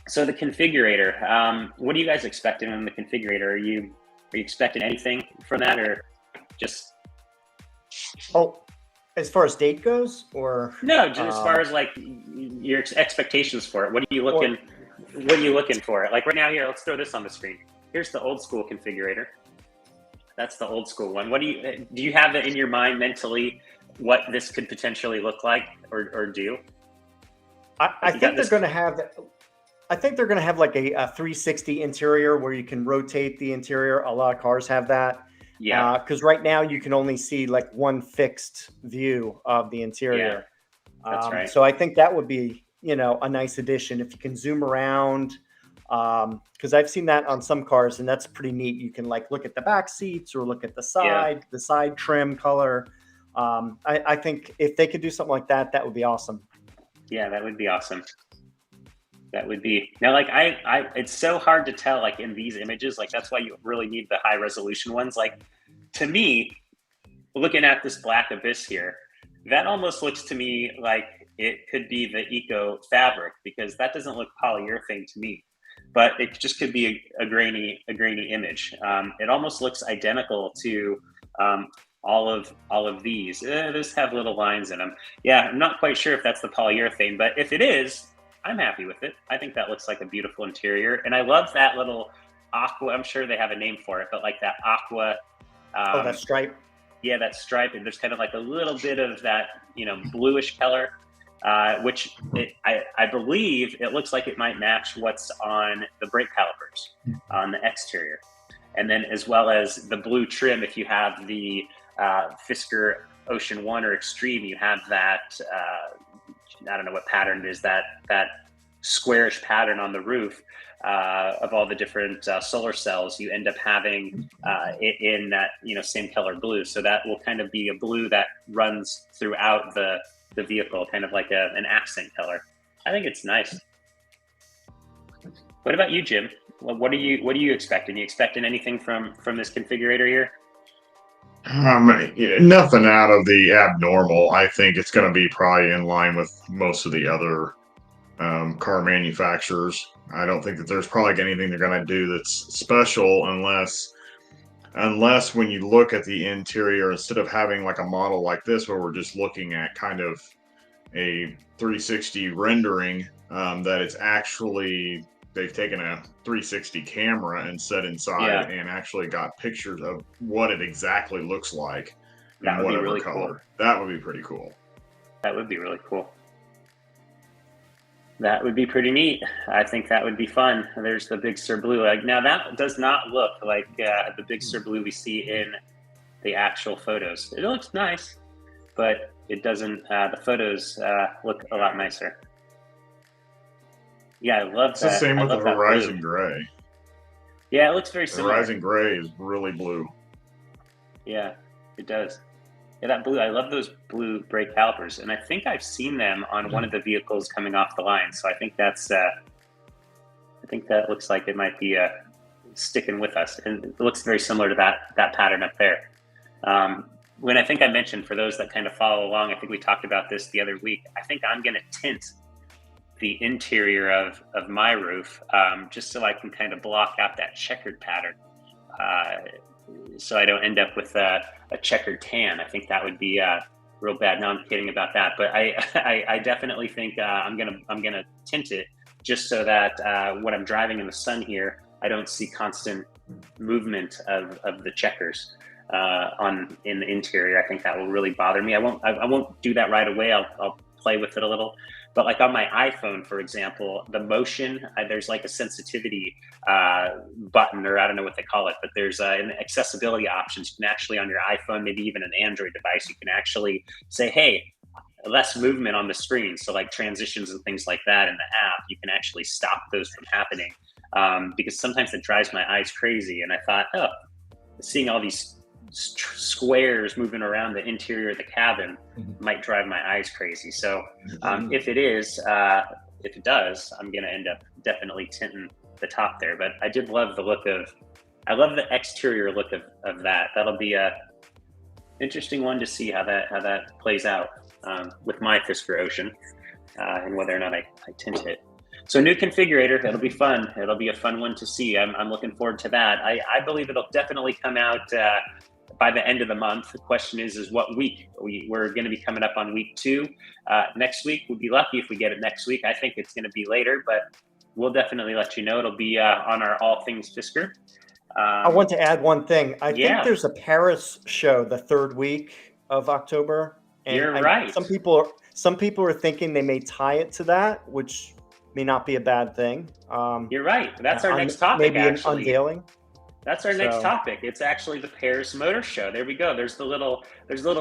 So the configurator, what are you guys expecting on the configurator? Are you expecting anything from that, or just? Oh, as far as date goes, or no, just as far as like your expectations for it. What are you looking for? Like right now, here, let's throw this on the screen. Here's the old school configurator. That's the old school one. Do you have it in your mind mentally what this could potentially look like or do? I think they're going to have. I think they're going to have like a 360 interior where you can rotate the interior. A lot of cars have that. Yeah, Because right now you can only see like one fixed view of the interior. that's right. So I think that would be, a nice addition if you can zoom around. Because I've seen that on some cars, and that's pretty neat. You can like look at the back seats or look at the side trim color. I think if they could do something like that, that would be awesome. Yeah, that would be awesome. That would be now, like it's so hard to tell, like in these images, like that's why you really need the high resolution ones. Like to me, looking at this black abyss here, that almost looks to me like it could be the eco fabric, because that doesn't look polyurethane to me, but it just could be a grainy image. It almost looks identical to all of these. Those have little lines in them. Yeah, I'm not quite sure if that's the polyurethane, but if it is, I'm happy with it. I think that looks like a beautiful interior, and I love that little aqua. I'm sure they have a name for it, but like that aqua. That stripe. Yeah, that stripe, and there's kind of like a little bit of that, bluish color, which I believe it looks like it might match what's on the brake calipers on the exterior, and then as well as the blue trim. If you have the Fisker Ocean One or Extreme, you have that. I don't know what pattern it is, that squarish pattern on the roof of all the different solar cells. You end up having it in that same color blue, so that will kind of be a blue that runs throughout the vehicle, kind of like an accent color. I think it's nice. What about you, Jim? Well, what are you expecting? You expecting anything from this configurator here? Nothing out of the abnormal. I think it's going to be probably in line with most of the other car manufacturers. I don't think that there's probably anything they're going to do that's special, unless when you look at the interior, instead of having like a model like this where we're just looking at kind of a 360 rendering, that it's actually they've taken a 360 camera and set inside and actually got pictures of what it exactly looks like in whatever really color. Cool. That would be pretty cool. That would be really cool. That would be pretty neat. I think that would be fun. There's the Big Sur Blue. Like, now that does not look like the Big Sur Blue we see in the actual photos. It looks nice, but it doesn't. The photos look a lot nicer. Yeah, I love it's that. It's the same with the Horizon Gray. Yeah, it looks very similar. The Horizon Gray is really blue. Yeah, it does. Yeah, that blue. I love those blue brake calipers, and I think I've seen them on one of the vehicles coming off the line. So I think that's. I think that looks like it might be sticking with us, and it looks very similar to that pattern up there. When I think I mentioned, for those that kind of follow along, I think we talked about this the other week. I think I'm going to tint the interior of my roof, just so I can kind of block out that checkered pattern, so I don't end up with a checkered tan. I think that would be real bad. No, I'm kidding about that, but I definitely think I'm gonna tint it, just so that when I'm driving in the sun here, I don't see constant movement of the checkers in the interior. I think that will really bother me. I won't do that right away. I'll play with it a little. But like on my iPhone, for example, the motion, there's like a sensitivity button, or I don't know what they call it, but there's an accessibility options. You can actually, on your iPhone, maybe even an Android device, you can actually say, hey, less movement on the screen. So like transitions and things like that in the app, you can actually stop those from happening, because sometimes it drives my eyes crazy. And I thought, seeing all these squares moving around the interior of the cabin might drive my eyes crazy. So if it does, I'm going to end up definitely tinting the top there. But I did love the exterior look of that. That'll be a interesting one to see how that plays out with my Fisker Ocean, and whether or not I tint it. So new configurator, it'll be fun. It'll be a fun one to see. I'm looking forward to that. I believe it'll definitely come out by the end of the month. The question is what week? We're going to be coming up on week 2 next week. We'll be lucky if we get it next week. I think it's going to be later, but we'll definitely let you know. It'll be on our All-Things Fisker. I want to add one thing. I think there's a Paris show the 3rd week of October. And You're right. Some people are thinking they may tie it to that, which may not be a bad thing. You're right. That's our next topic. Maybe actually. an unveiling. That's our next So- topic. It's actually the Paris Motor Show. There we go. There's the little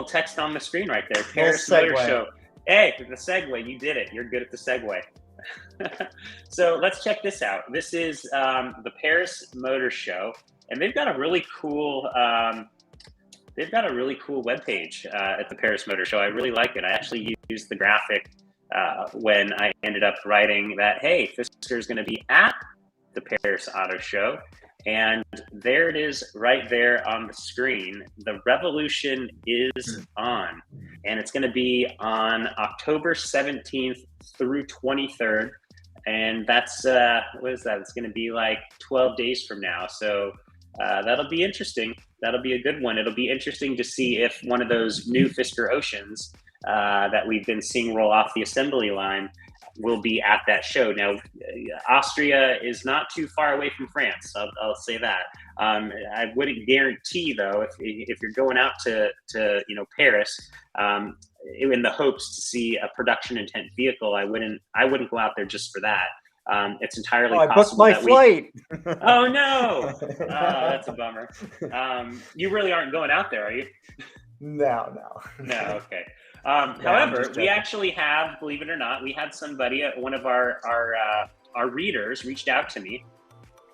text on the screen right there. Paris Motor segue. Show. Hey, the segue. You did it. You're good at the segue. So let's check this out. This is the Paris Motor Show, and they've got a really cool webpage at the Paris Motor Show. I really like it. I actually used the graphic when I ended up writing that, hey, Fisker is going to be at the Paris Auto Show. And there it is right there on the screen. The revolution is on. And it's going to be on October 17th through 23rd. And that's, what is that? It's going to be like 12 days from now. So that'll be interesting. That'll be a good one. It'll be interesting to see if one of those new Fisker Oceans that we've been seeing roll off the assembly line will be at that show. Now, Austria is not too far away from France. I'll say that. I wouldn't guarantee, though, if you're going out to Paris in the hopes to see a production intent vehicle, I wouldn't go out there just for that. It's entirely possible. I booked my flight. Oh no! Oh, that's a bummer. You really aren't going out there, are you? No. No. Okay. However, we actually have, believe it or not, we had somebody, one of our readers reached out to me,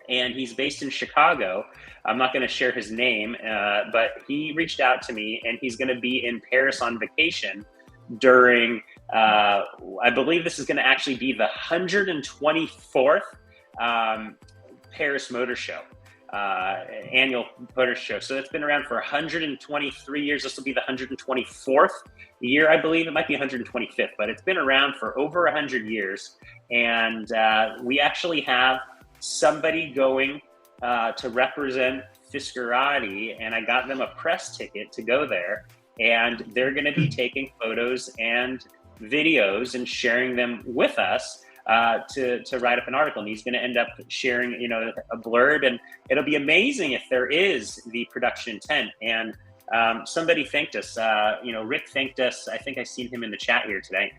and he's based in Chicago. I'm not going to share his name, but he reached out to me, and he's going to be in Paris on vacation during, I believe this is going to actually be the 124th Paris Motor Show. Annual motor show. So it's been around for 123 years. This will be the 124th year, I believe. It might be 125th, but it's been around for over 100 years. And we actually have somebody going to represent Fiskerati, and I got them a press ticket to go there. And they're going to be taking photos and videos and sharing them with us to write up an article. And he's going to end up sharing, a blurb, and it'll be amazing if there is the production intent. And somebody thanked us, Rick thanked us. I think I seen him in the chat here today.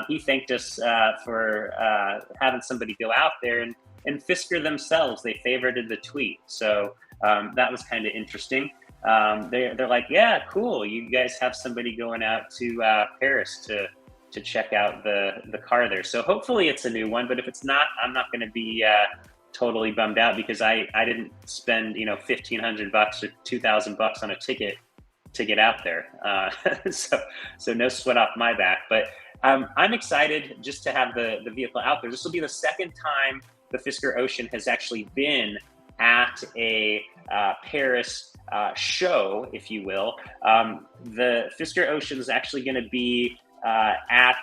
He thanked us for having somebody go out there and Fisker themselves, they favorited the tweet. So that was kind of interesting. They're like, yeah, cool. You guys have somebody going out to Paris to check out the car there. So hopefully it's a new one, but if it's not, I'm not going to be totally bummed out, because I didn't spend, $1,500 or $2,000 on a ticket to get out there. So no sweat off my back, but I'm excited just to have the vehicle out there. This will be the second time the Fisker Ocean has actually been at a Paris show, if you will. The Fisker Ocean is actually going to be at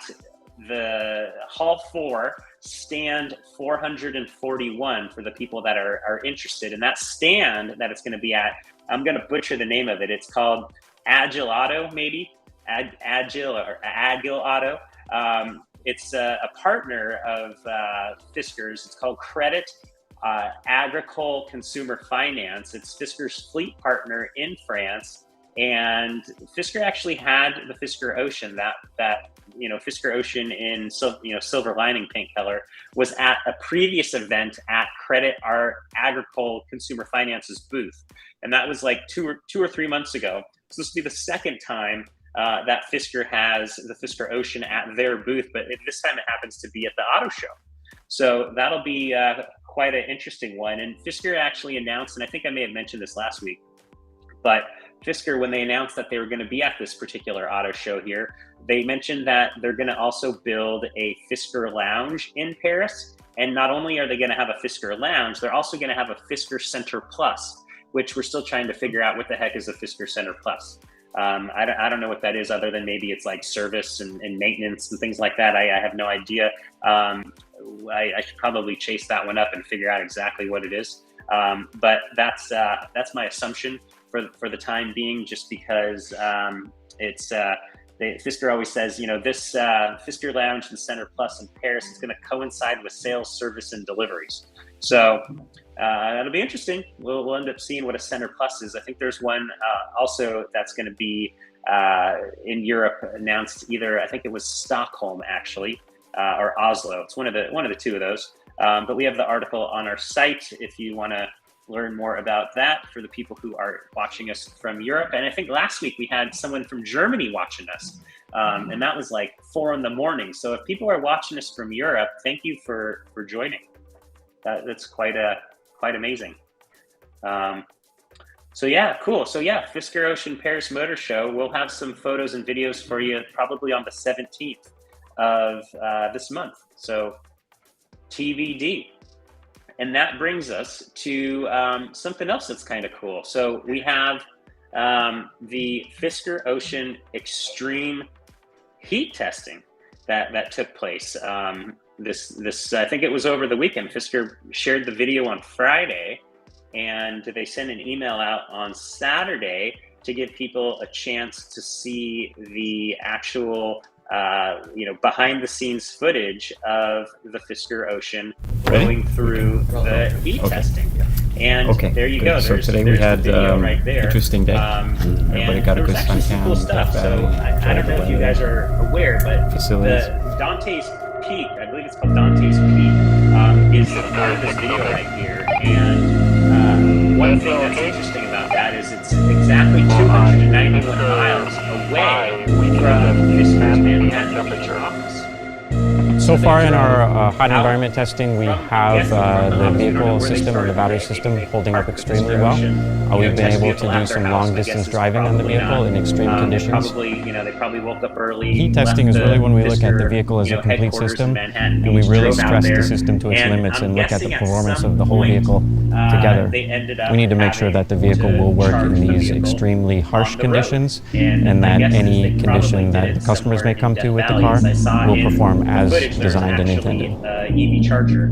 the Hall 4, stand 441 for the people that are interested. And that stand that it's going to be at, I'm going to butcher the name of it. It's called Agile Auto, maybe Agile or Agile Auto. It's a partner of Fisker's. It's called Credit Agricole Consumer Finance. It's Fisker's fleet partner in France. And Fisker actually had the Fisker Ocean, that Fisker Ocean in silver lining paint color, was at a previous event at Credit Agricole Consumer Finance's booth, and that was like two or 3 months ago. So this will be the second time that Fisker has the Fisker Ocean at their booth, but this time it happens to be at the auto show. So that'll be quite an interesting one. And Fisker actually announced, and I think I may have mentioned this last week, but Fisker, when they announced that they were going to be at this particular auto show here, they mentioned that they're going to also build a Fisker lounge in Paris. And not only are they going to have a Fisker lounge, they're also going to have a Fisker Center Plus, which we're still trying to figure out what the heck is a Fisker Center Plus. I don't know what that is, other than maybe it's like service and maintenance and things like that. I have no idea. I should probably chase that one up and figure out exactly what it is. But that's my assumption for the time being, just because Fisker always says, this Fisker Lounge and Center Plus in Paris is going to coincide with sales, service, and deliveries. So that'll be interesting. We'll end up seeing what a Center Plus is. I think there's one also that's going to be in Europe, announced either, I think it was Stockholm actually, or Oslo. It's one of the two of those. But we have the article on our site if you want to learn more about that for the people who are watching us from Europe. And I think last week we had someone from Germany watching us, and that was like 4 a.m. So if people are watching us from Europe, thank you for joining. That's quite amazing. So yeah, cool. So yeah, Fisker Ocean Paris Motor Show. We'll have some photos and videos for you probably on the 17th of this month. So TBD. And that brings us to something else that's kind of cool. So we have the Fisker Ocean Extreme heat testing that took place. This I think it was over the weekend. Fisker shared the video on Friday, and they sent an email out on Saturday to give people a chance to see the actual behind the scenes footage of the Fisker Ocean going through the heat testing. And there you go. So today we had right there. Interesting day. Everybody got a good some cool stuff. So I don't know if you guys are aware, but the Dante's Peak, I believe it's called Dante's Peak, is part of this video right here. And one thing that's interesting about that is it's exactly 291 miles away from Fisker's Manhattan Beach office. So far in our hot environment testing, we have the vehicle system and the battery system holding up extremely well. We've been able to do some long distance driving on the vehicle in extreme conditions. They probably woke up early. Heat testing is really when we look at the vehicle as a complete system, and we really stress the system to its limits and look at the performance of the whole vehicle together. We need to make sure that the vehicle will work in these extremely harsh conditions, and that any condition that the customers may come to with the car will perform as designed and intended. EV charger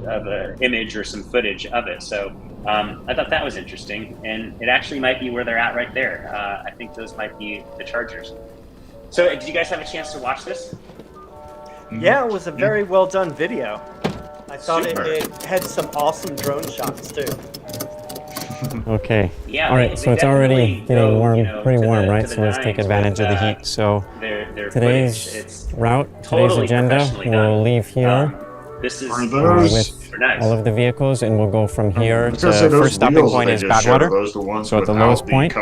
of an image or some footage of it. So I thought that was interesting, and it actually might be where they're at right there. I think those might be the chargers. So did you guys have a chance to watch this? Yeah, it was a very well done video. I thought it had some awesome drone shots too. Okay. Yeah, all right, so it's already getting warm, pretty warm, right? So let's take advantage of the heat. So today's route, today's agenda, we'll leave here this is with all of the vehicles, and we'll go from here to first stopping point is Badwater. So at the lowest point,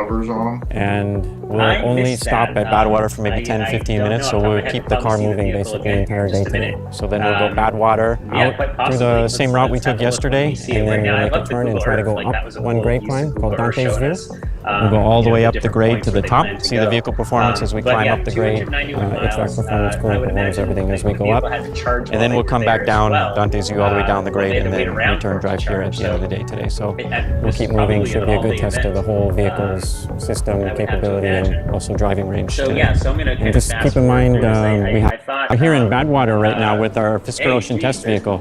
and we'll only stop at Badwater for maybe 10-15 minutes, so we'll keep the car moving basically the entire day today. So then we'll go Badwater out through the same route we took yesterday, and then we'll make a turn and try to go up one grade climb called Dante's View. We'll go all the way up the grade to the top, see the vehicle performance as we climb up the grade, HVAC performance, cooling performance, everything as we go up. And then we'll come back down Dante's View all the way down the grade, and then return drive here at the end of the day today. So we'll keep moving, should be a good test of the whole vehicle's system capability and also driving range today. And just keep in mind, we're here in Badwater right now with our Fisker Ocean test vehicle.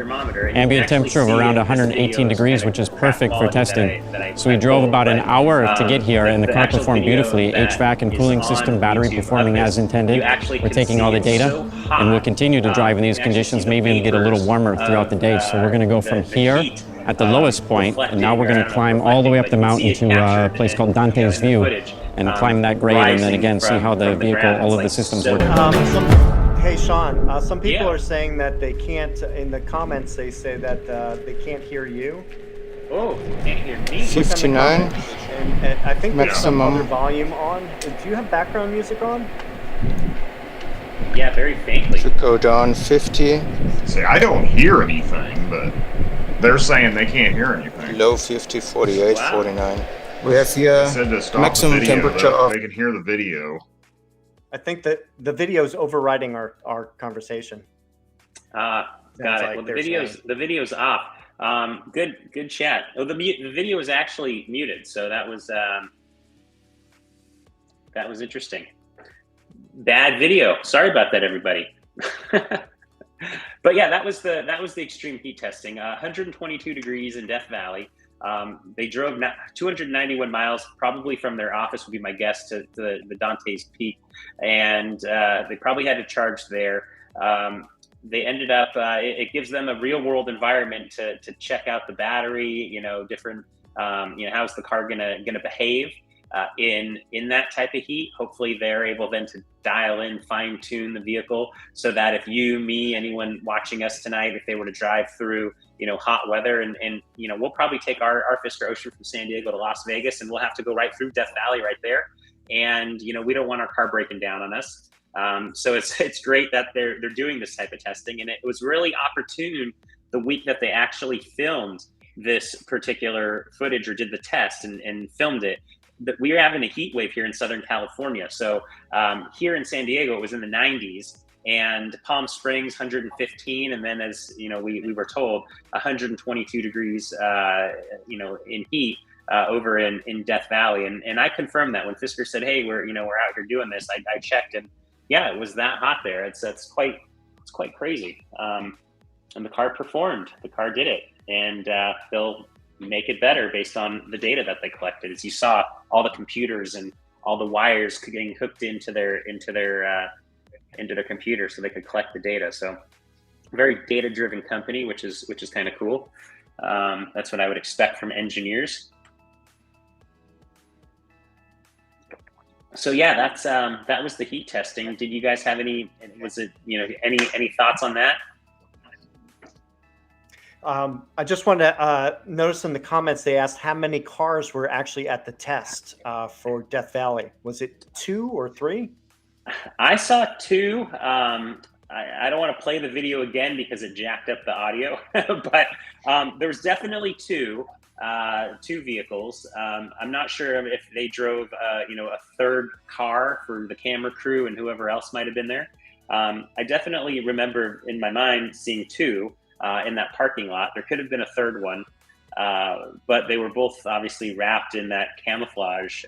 Ambient temperature of around 118 degrees, which is perfect for testing. So we drove about an hour to get here, and the car performed beautifully. HVAC and cooling system, battery performing as intended. We're taking all the data, and we'll continue to drive in these conditions, maybe even get a little warmer throughout the day. So we're going to go from here at the lowest point, and now we're going to climb all the way up the mountain to a place called Dante's View, and climb that grade, and then again see how the vehicle, all of the systems work. Hey Sean, some people are saying that they can't, in the comments they say that they can't hear you. Oh, can't hear me. 59. And I think there's some other maximum. volume on. Do you have background music on? Yeah, very faintly. Should go down 50. See, I don't hear anything, but they're saying they can't hear anything. Low 50, 48, Wow. 49. We have here They said to stop maximum the video, temperature though. of They can hear the video. I think that the video is overriding our conversation. Got it. like Well, they're the video's off. Good chat. Oh, the video was actually muted, so that was interesting. Bad video. Sorry about that, everybody. But yeah, that was the extreme heat testing. 122 degrees in Death Valley. They drove 291 miles, probably from their office would be my guess, to the Dante's Peak, and they probably had to charge there. They ended up, it gives them a real world environment to check out the battery, different, how's the car gonna behave in that type of heat. Hopefully they're able then dial in, fine tune the vehicle so that if you, me, anyone watching us tonight, if they were to drive through, hot weather and we'll probably take our Fisker Ocean from San Diego to Las Vegas, and we'll have to go right through Death Valley right there. And, we don't want our car breaking down on us. So it's great that they're doing this type of testing. And it was really opportune the week that they actually filmed this particular footage or did the test and filmed it, that we were having a heat wave here in Southern California. So here in San Diego, it was in the 90s, and Palm Springs 115, and then as we were told 122 degrees in heat over in Death Valley. And I confirmed that when Fisker said, hey, we're out here doing this, I checked, and yeah, it was that hot there. It's quite crazy. And the car performed. The car did it, and they'll make it better based on the data that they collected. As you saw, all the computers and all the wires getting hooked into their computer so they could collect the data. So very data-driven company, which is kind of cool. That's what I would expect from engineers. So yeah, that was the heat testing. Did you guys have any thoughts on that? I just want to notice in the comments they asked how many cars were actually at the test for Death Valley. Was it 2 or 3? I saw 2. I don't want to play the video again because it jacked up the audio, but there was definitely 2 vehicles. I'm not sure if they drove a third car for the camera crew and whoever else might have been there. I definitely remember in my mind seeing 2. In that parking lot. There could have been a third one, but they were both obviously wrapped in that camouflage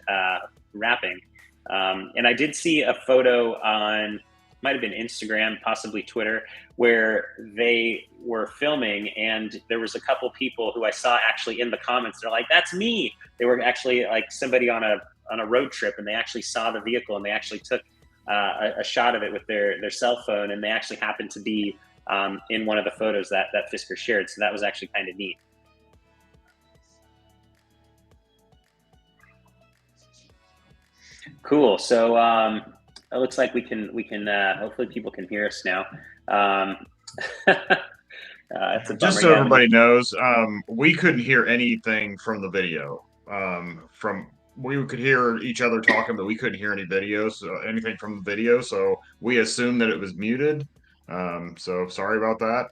wrapping. And I did see a photo on, might have been Instagram, possibly Twitter, where they were filming, and there was a couple people who I saw actually in the comments. They're like, "That's me." They were actually like somebody on a road trip, and they actually saw the vehicle, and they actually took a shot of it with their cell phone, and they actually happened to be in one of the photos that Fisker shared. So that was actually kind of neat. Cool. So it looks like we can hopefully people can hear us now. Just so everybody knows, we couldn't hear anything from the video. We could hear each other talking, but we couldn't hear anything from the video. So we assumed that it was muted. So sorry about that.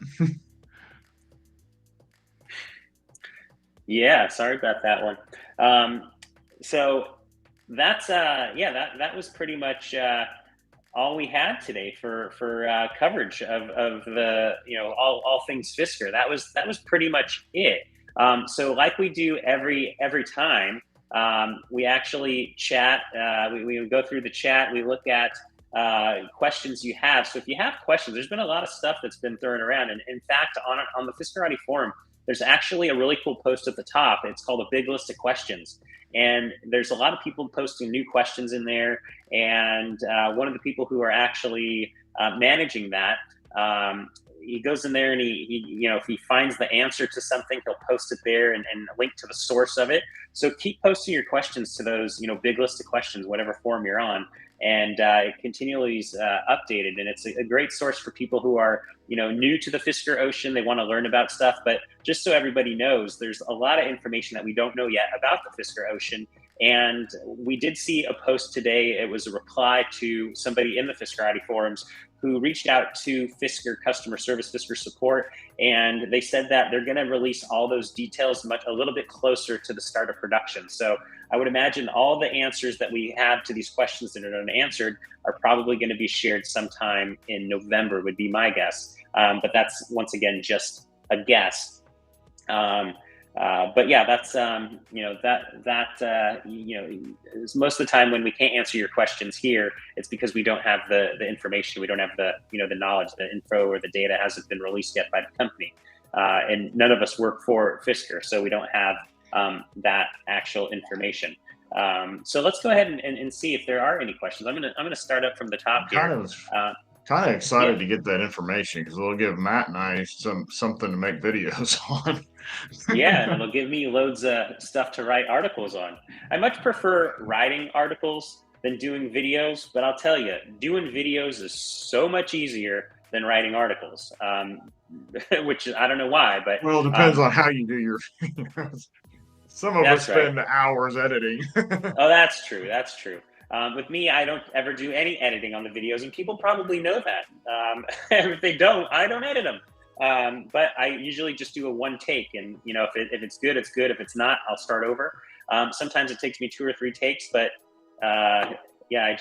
Yeah, sorry about that one. So that's that was pretty much all we had today for coverage of the all things Fisker. That was pretty much it. So like we do every time, we actually chat. We go through the chat. We look at questions you have. So if you have questions, there's been a lot of stuff that's been thrown around. And in fact, on the Fiskerati forum, there's actually a really cool post at the top. It's called a big list of questions. And there's a lot of people posting new questions in there. And one of the people who are actually managing that, he goes in there and he if he finds the answer to something, he'll post it there and link to the source of it. So keep posting your questions to those, big list of questions, whatever forum you're on. And it continually is updated, and it's a great source for people who are new to the Fisker Ocean. They want to learn about stuff, but just so everybody knows, there's a lot of information that we don't know yet about the Fisker Ocean. And we did see a post today. It was a reply to somebody in the Fiskerati forums who reached out to Fisker customer service, Fisker support, and they said that they're going to release all those details a little bit closer to the start of production. So I would imagine all the answers that we have to these questions that are unanswered are probably going to be shared sometime in November, would be my guess. But that's, once again, just a guess. But yeah, that's most of the time when we can't answer your questions here, it's because we don't have the information, we don't have the the knowledge, the info, or the data hasn't been released yet by the company, and none of us work for Fisker, so we don't have that actual information. So let's go ahead and see if there are any questions. I'm gonna start up from the top here. Kind of excited to get that information because it'll give Matt and I something to make videos on. Yeah, and it'll give me loads of stuff to write articles on. I much prefer writing articles than doing videos, but I'll tell you, doing videos is so much easier than writing articles, which I don't know why, but well, it depends on how you do your videos. Some of us spend hours editing. Oh, that's true. That's true. With me, I don't ever do any editing on the videos, and people probably know that. If they don't, I don't edit them. But I usually just do a one take, and if it's good, it's good. If it's not, I'll start over. Sometimes it takes me 2 or 3 takes, but yeah,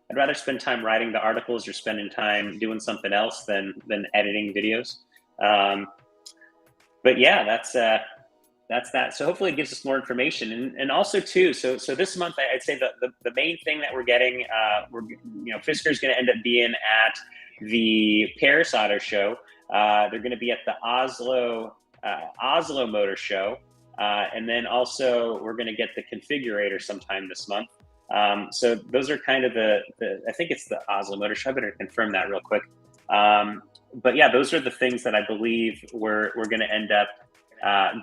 I'd rather spend time writing the articles or spending time doing something else than editing videos. But yeah, that's that. So hopefully it gives us more information, and also too. So this month, I'd say the main thing that we're getting, Fisker is going to end up being at the Paris Auto Show. They're going to be at the Oslo Motor Show, and then also we're going to get the Configurator sometime this month. So those are kind of the I think it's the Oslo Motor Show. I better confirm that real quick. But yeah, those are the things that I believe we're going to end up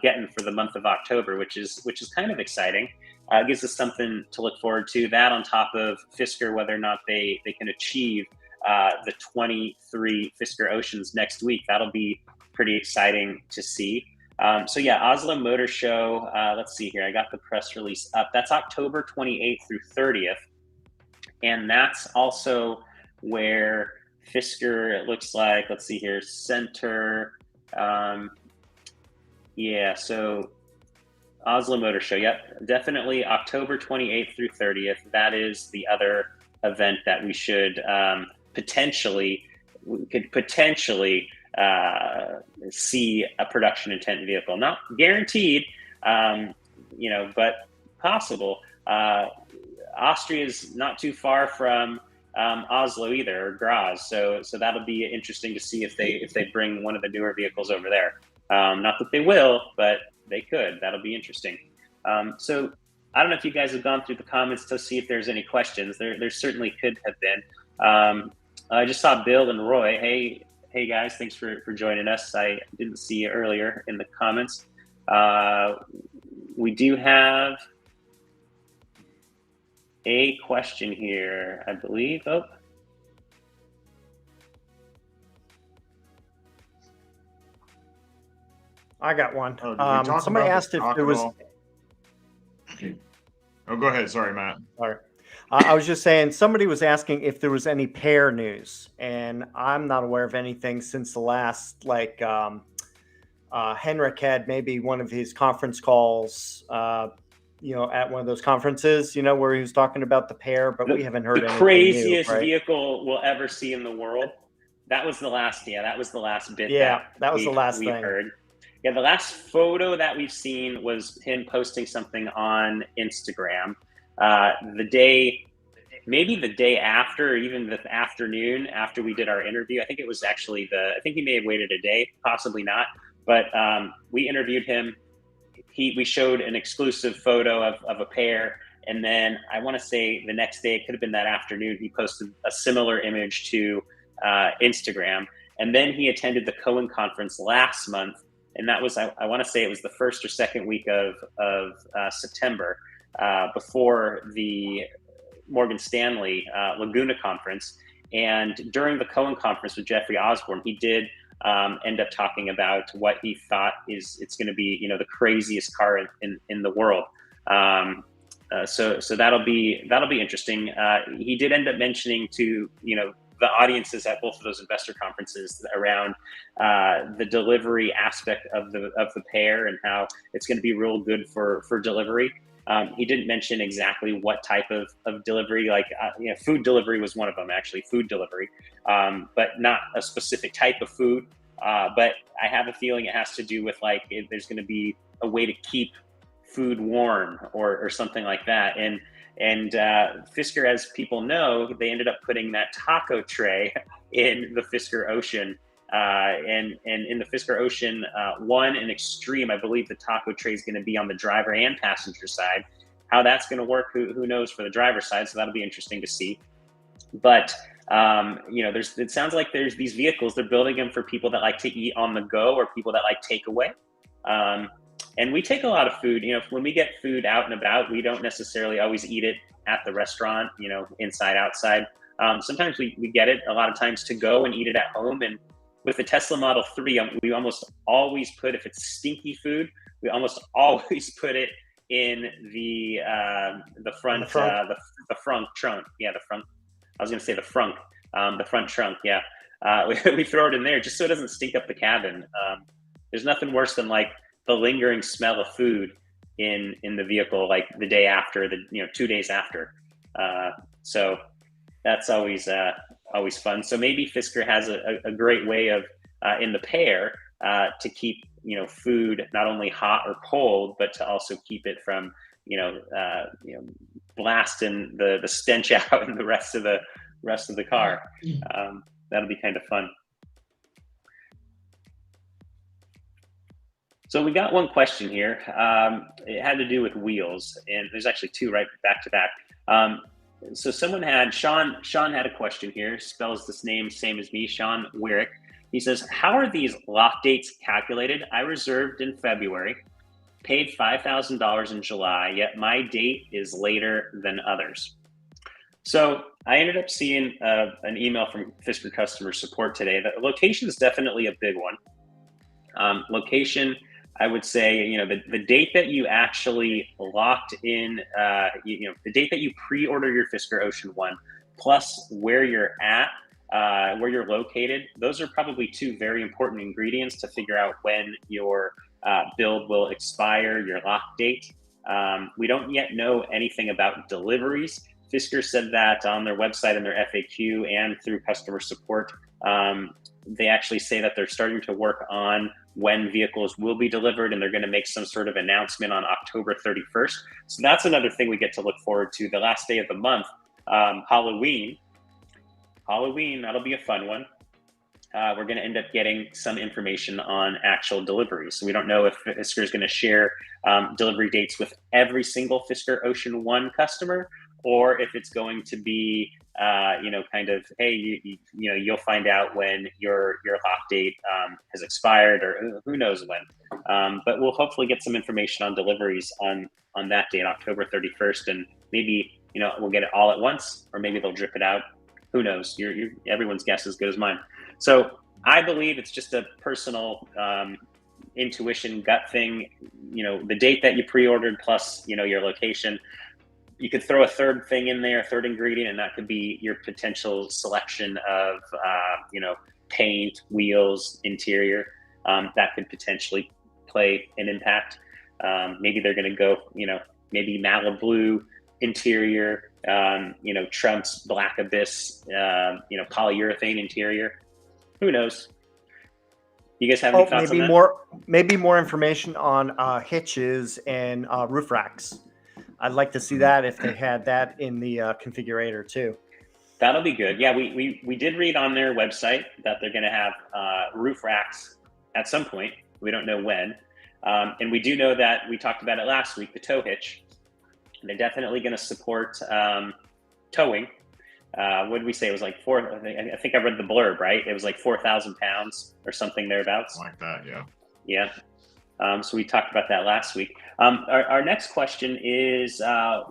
getting for the month of October, which is kind of exciting. It gives us something to look forward to. That on top of Fisker, whether or not they can achieve the 23 Fisker Oceans next week, that'll be pretty exciting to see. So yeah, Oslo Motor Show. Let's see here. I got the press release up. That's October 28th through 30th, and that's also where Fisker. It looks like. Let's see here. Center. Yeah, so Oslo Motor Show. Yep, definitely October 28th through 30th. That is the other event that we should potentially see a production intent vehicle. Not guaranteed, but possible. Austria is not too far from Oslo either, or Graz. So that'll be interesting to see if they bring one of the newer vehicles over there. Not that they will, but they could. That'll be interesting. So I don't know if you guys have gone through the comments to see if there's any questions. There certainly could have been. I just saw Bill and Roy. Hey guys, thanks for joining us. I didn't see you earlier in the comments. We do have a question here, I believe. Oh. I got one. Somebody asked if there was. Oh, go ahead. Sorry, Matt. Sorry. I was just saying somebody was asking if there was any pair news, and I'm not aware of anything since the last, Henrik had maybe one of his conference calls, at one of those conferences, where he was talking about the pair, but we haven't heard anything the craziest new, right? vehicle we'll ever see in the world. That was the last bit. Yeah, that was the last thing we heard. Yeah, the last photo that we've seen was him posting something on Instagram. Maybe the day after, or even the afternoon after we did our interview. I think it was actually I think he may have waited a day, possibly not. But we interviewed him. We showed an exclusive photo of a pair. And then I want to say the next day, it could have been that afternoon, he posted a similar image to Instagram. And then he attended the Cohen conference last month. And that was, I want to say it was the first or second week of September, before the Morgan Stanley Laguna conference. And during the Cohen conference with Jeffrey Osborne, he did end up talking about what he thought it's going to be, the craziest car in the world. So that'll be interesting. He did end up mentioning to, the audiences at both of those investor conferences around the delivery aspect of the pair and how it's going to be real good for delivery. He didn't mention exactly what type of delivery, food delivery was one of them, actually, food delivery, but not a specific type of food. But I have a feeling it has to do with there's going to be a way to keep food warm or something like that. And Fisker, as people know, they ended up putting that taco tray in the Fisker Ocean. And in the Fisker Ocean One and Extreme, I believe the taco tray is going to be on the driver and passenger side. How that's going to work, who knows for the driver's side? So that'll be interesting to see. But it sounds like there's these vehicles. They're building them for people that like to eat on the go or people that like takeaway. And we take a lot of food, when we get food out and about, we don't necessarily always eat it at the restaurant, inside, outside. Sometimes we get it a lot of times to go and eat it at home. And with the Tesla Model 3, we almost always put, if it's stinky food, we almost always put it in the front, the front trunk. Yeah, the front. I was going to say the front trunk. Yeah. We throw it in there just so it doesn't stink up the cabin. There's nothing worse than like the lingering smell of food in the vehicle, like the day after, 2 days after. So that's always fun. So maybe Fisker has a great way of in the Pair to keep food not only hot or cold, but to also keep it from blasting the stench out in the rest of the car. That'll be kind of fun. So we got one question here. It had to do with wheels, and there's actually two right back to back. So Sean had a question here, spells this name same as me, Sean Wyrick. He says, how are these lock dates calculated? I reserved in February, paid $5,000 in July, yet my date is later than others. So I ended up seeing an email from Fisker customer support today. The location is definitely a big one. Location, I would say, the date that you actually locked in, the date that you pre-order your Fisker Ocean One, plus where you're at, where you're located, those are probably two very important ingredients to figure out when your build will expire, your lock date. We don't yet know anything about deliveries. Fisker said that on their website and their FAQ and through customer support. They actually say that they're starting to work on when vehicles will be delivered, and they're going to make some sort of announcement on October 31st. So that's another thing we get to look forward to. The last day of the month, Halloween, that'll be a fun one. We're going to end up getting some information on actual deliveries. So we don't know if Fisker is going to share delivery dates with every single Fisker Ocean One customer, or if it's going to be, kind of, hey, you'll find out when your lock date has expired, or who knows when. But we'll hopefully get some information on deliveries on that date, October 31st, and maybe we'll get it all at once, or maybe they'll drip it out. Who knows? Everyone's guess is as good as mine. So I believe it's just a personal intuition, gut thing. The date that you pre-ordered plus your location. You could throw a third thing in there, a third ingredient, and that could be your potential selection of, paint, wheels, interior. That could potentially play an impact. Maybe they're going to go, maybe Malibu interior, Trump's Black Abyss, polyurethane interior. Who knows? You guys have any thoughts on that? Maybe more information on hitches and roof racks. I'd like to see that if they had that in the configurator too. That'll be good. Yeah, we did read on their website that they're going to have roof racks at some point. We don't know when. And we do know that we talked about it last week, the tow hitch. They're definitely going to support towing. What did we say? It was like I think I read the blurb, right? It was like 4,000 pounds or something thereabouts. Like that, yeah. Yeah. So we talked about that last week. Our next question is,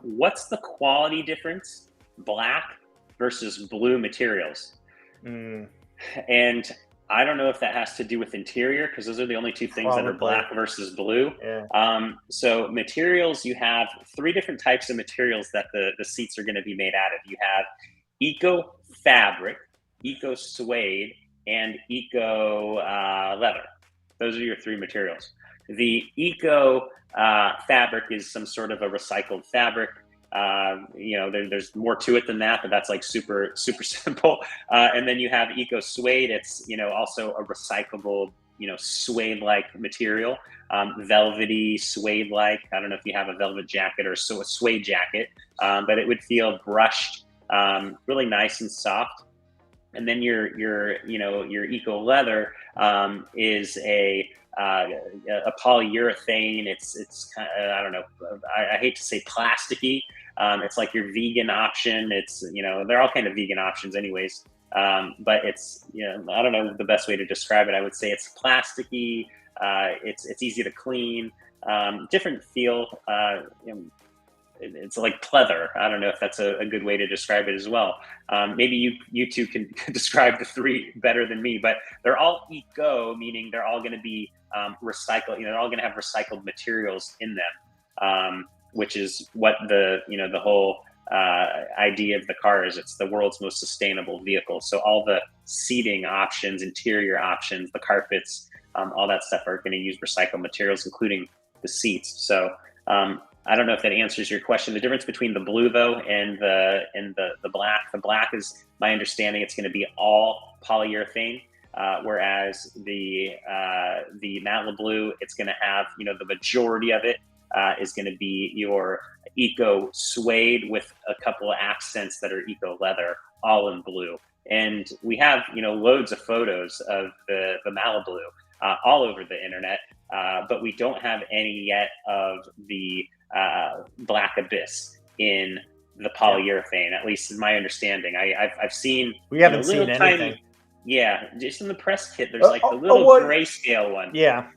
what's the quality difference, black versus blue materials? And I don't know if that has to do with interior, because those are the only two things that are black versus blue. Yeah. So materials, you have three different types of materials that the seats are going to be made out of. You have eco fabric, eco suede, and eco leather. Those are your three materials. The eco fabric is some sort of a recycled fabric. There's more to it than that, but that's like super, super simple. And then you have eco suede. It's, also a recyclable, suede-like material, velvety suede-like. I don't know if you have a velvet jacket or a suede jacket, but it would feel brushed, really nice and soft. And then your eco leather is a polyurethane. It's kind of, I don't know. I hate to say plasticky. It's like your vegan option. It's they're all kind of vegan options, anyways. But it's I don't know the best way to describe it. I would say it's plasticky, It's easy to clean, different feel. It's like pleather. I don't know if that's a good way to describe it as well. Maybe you two can describe the three better than me, but they're all eco, meaning they're all going to be recycled. They're all going to have recycled materials in them, which is what the whole idea of the car is. It's the world's most sustainable vehicle. So all the seating options, interior options, the carpets, all that stuff are going to use recycled materials, including the seats. So I don't know if that answers your question. The difference between the blue though and the black. The black is, my understanding, it's going to be all polyurethane, whereas the Malibu, it's going to have, the majority of it is going to be your eco suede with a couple of accents that are eco leather, all in blue. And we have loads of photos of the Malibu all over the internet, but we don't have any yet of the Black Abyss in the polyurethane, at least is my understanding. I've seen, we haven't seen anything. Yeah, just in the press kit, there's like the little grayscale one. Yeah.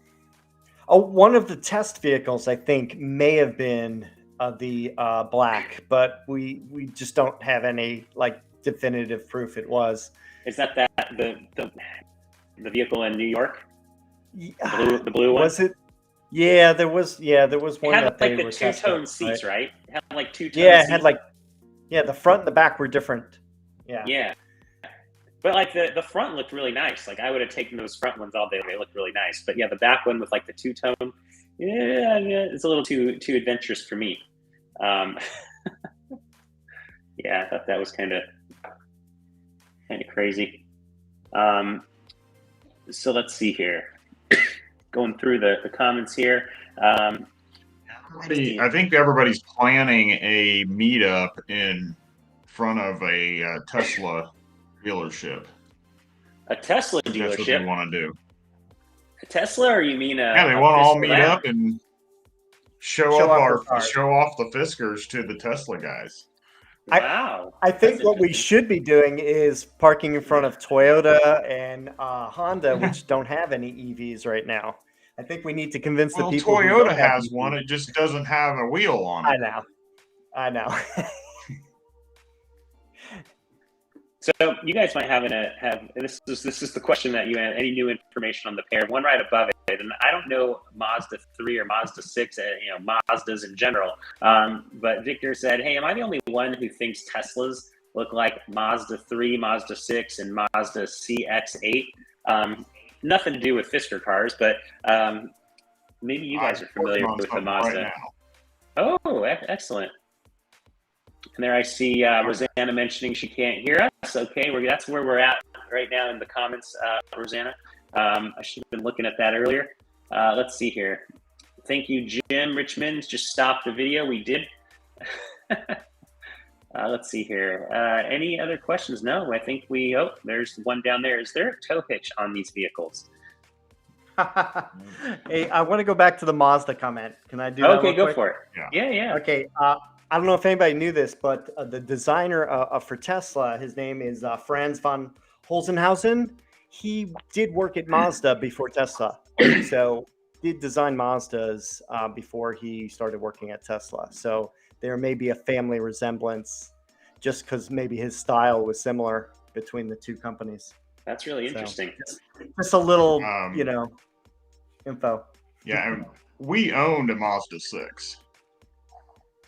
Oh, one of the test vehicles, I think, may have been the black, but we just don't have any like definitive proof it was. Is that the vehicle in New York? The blue one? Was it? Yeah, there was one had that like they the were two-tone seats, right? It had like two-tone seats. It had like, the front and the back were different. Yeah. But like the front looked really nice. Like I would have taken those front ones all day. They looked really nice. But yeah, the back one with like the two-tone, it's a little too adventurous for me. Yeah, I thought that was kind of crazy. So let's see here. Going through the comments here. I think everybody's planning a meetup in front of a Tesla dealership. A Tesla dealership? That's what they want to do. A Tesla, or you mean yeah, they want to all meet up and show off the Fiskers to the Tesla guys. Wow. I think what we should be doing is parking in front of Toyota and Honda, which don't have any EVs right now. I think we need to convince the people. Toyota has one. It just doesn't have a wheel on it. I know. So you guys might have this is the question that you had, any new information on the pair, one right above it. And I don't know Mazda 3 or Mazda 6, Mazdas in general. But Victor said, hey, am I the only one who thinks Teslas look like Mazda 3, Mazda 6, and Mazda CX-8? Nothing to do with Fisker cars, but maybe you guys are familiar with the Mazda. Right, oh, excellent. And there I see Rosanna mentioning she can't hear us. Okay, that's where we're at right now in the comments, Rosanna. I should have been looking at that earlier. Let's see here. Thank you, Jim Richmond. Just stopped the video. We did. Let's see here. Any other questions? No, I think there's one down there. Is there a tow hitch on these vehicles? Hey, I want to go back to the Mazda comment. Can I do that? Okay, go for it. Yeah. Okay. I don't know if anybody knew this, but the designer for Tesla, his name is Franz von Holzenhausen. He did work at Mazda before Tesla. So did design Mazdas before he started working at Tesla. So there may be a family resemblance just because maybe his style was similar between the two companies. That's really interesting. Just a little, info. Yeah, we owned a Mazda 6.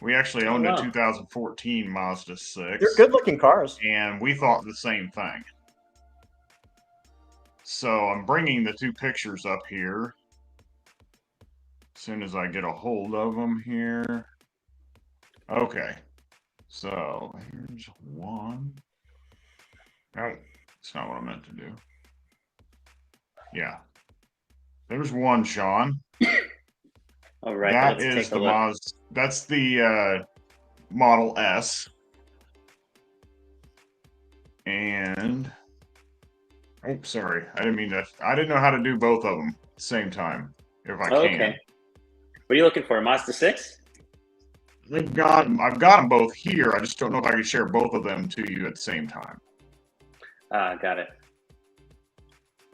We actually owned a 2014 Mazda 6. They're good-looking cars. And we thought the same thing. So I'm bringing the two pictures up here. As soon as I get a hold of them here. Okay. So here's one. Oh, that's not what I meant to do. Yeah. There's one, Sean. All right. That is the Mazda. That's the Model S. And sorry, I didn't mean to. I didn't know how to do both of them at the same time. If I can. Okay. What are you looking for? A Mazda 6? I've got them both here. I just don't know if I can share both of them to you at the same time. Got it.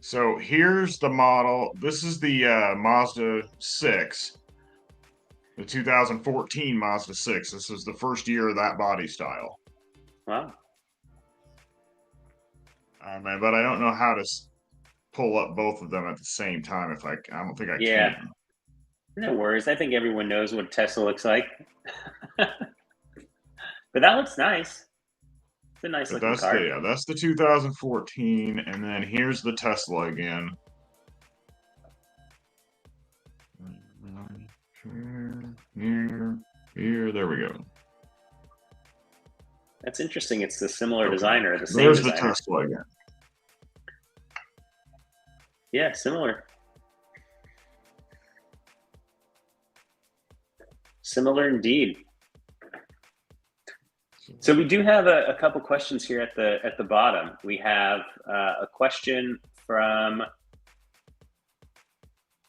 So here's the model. This is the Mazda 6, the 2014 Mazda 6. This is the first year of that body style. Wow. Man, but I don't know how to pull up both of them at the same time. I don't think I can. No worries. I think everyone knows what Tesla looks like. But that looks nice. It's a nice looking car. That's the 2014, and then here's the Tesla again. Here, there we go. That's interesting. It's the similar designer, the same There's designer. the Tesla again. Yeah, similar. Similar indeed. So we do have a couple questions here at the bottom. We have a question from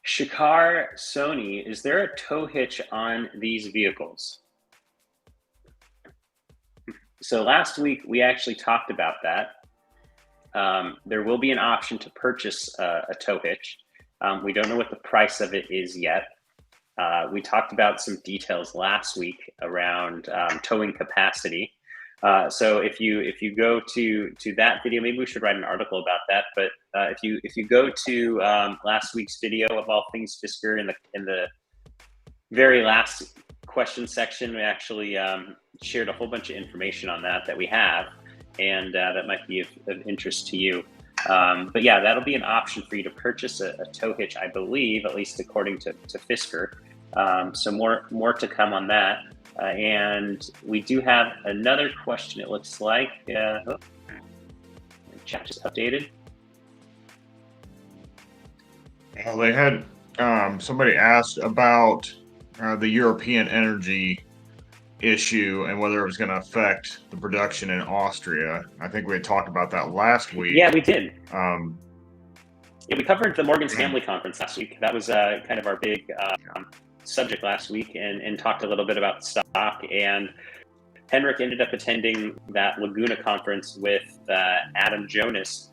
Shikar Sony. Is there a tow hitch on these vehicles? So last week we actually talked about that. There will be an option to purchase a tow hitch. We don't know what the price of it is yet. We talked about some details last week around towing capacity. So if you go to that video, maybe we should write an article about that. But if you go to last week's video of All Things Fisker, in the very last question section, we actually shared a whole bunch of information on that we have, and that might be of interest to you. But yeah, that'll be an option for you to purchase a tow hitch, I believe, at least according to Fisker. So more to come on that. And we do have another question, it looks like. Chat just updated. Well, they had somebody asked about the European energy issue and whether it was going to affect the production in Austria. I think we had talked about that last week. Yeah, we did. Yeah, we covered the Morgan Stanley conference last week. That was kind of our big subject last week, and talked a little bit about stock. And Henrik ended up attending that Laguna conference with Adam Jonas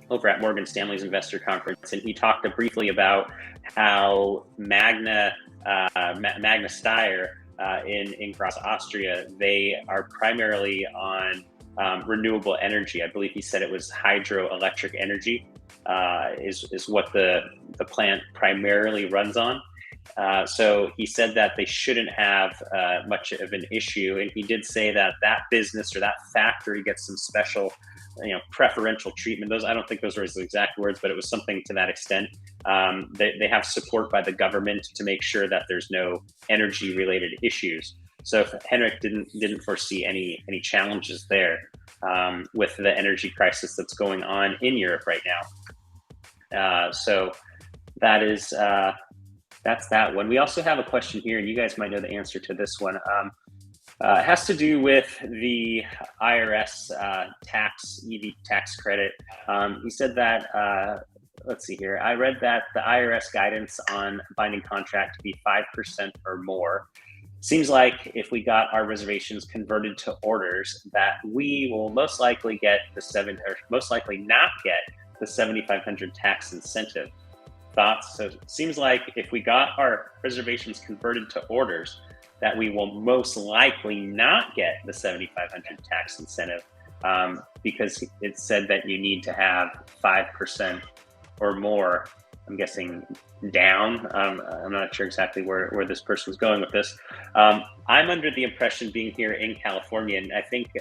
over at Morgan Stanley's investor conference, and he talked briefly about how Magna Steyr in Graz, Austria, they are primarily on renewable energy. I believe he said it was hydroelectric energy is what the plant primarily runs on. So he said that they shouldn't have much of an issue, and he did say that business or that factory gets some special, preferential treatment. I don't think those were his exact words, but it was something to that extent. They have support by the government to make sure that there's no energy-related issues. So Henrik didn't foresee any challenges there with the energy crisis that's going on in Europe right now. So that is. That's that one. We also have a question here, and you guys might know the answer to this one. It has to do with the IRS EV tax credit. He said that, let's see here. I read that the IRS guidance on binding contract to be 5% or more. Seems like if we got our reservations converted to orders, that we will most likely not get the 7,500 tax incentive. Thoughts? So it seems like if we got our reservations converted to orders, that we will most likely not get the 7,500 tax incentive, because it said that you need to have 5% or more. I'm guessing down. I'm not sure exactly where this person's going with this. I'm under the impression, being here in California, and I think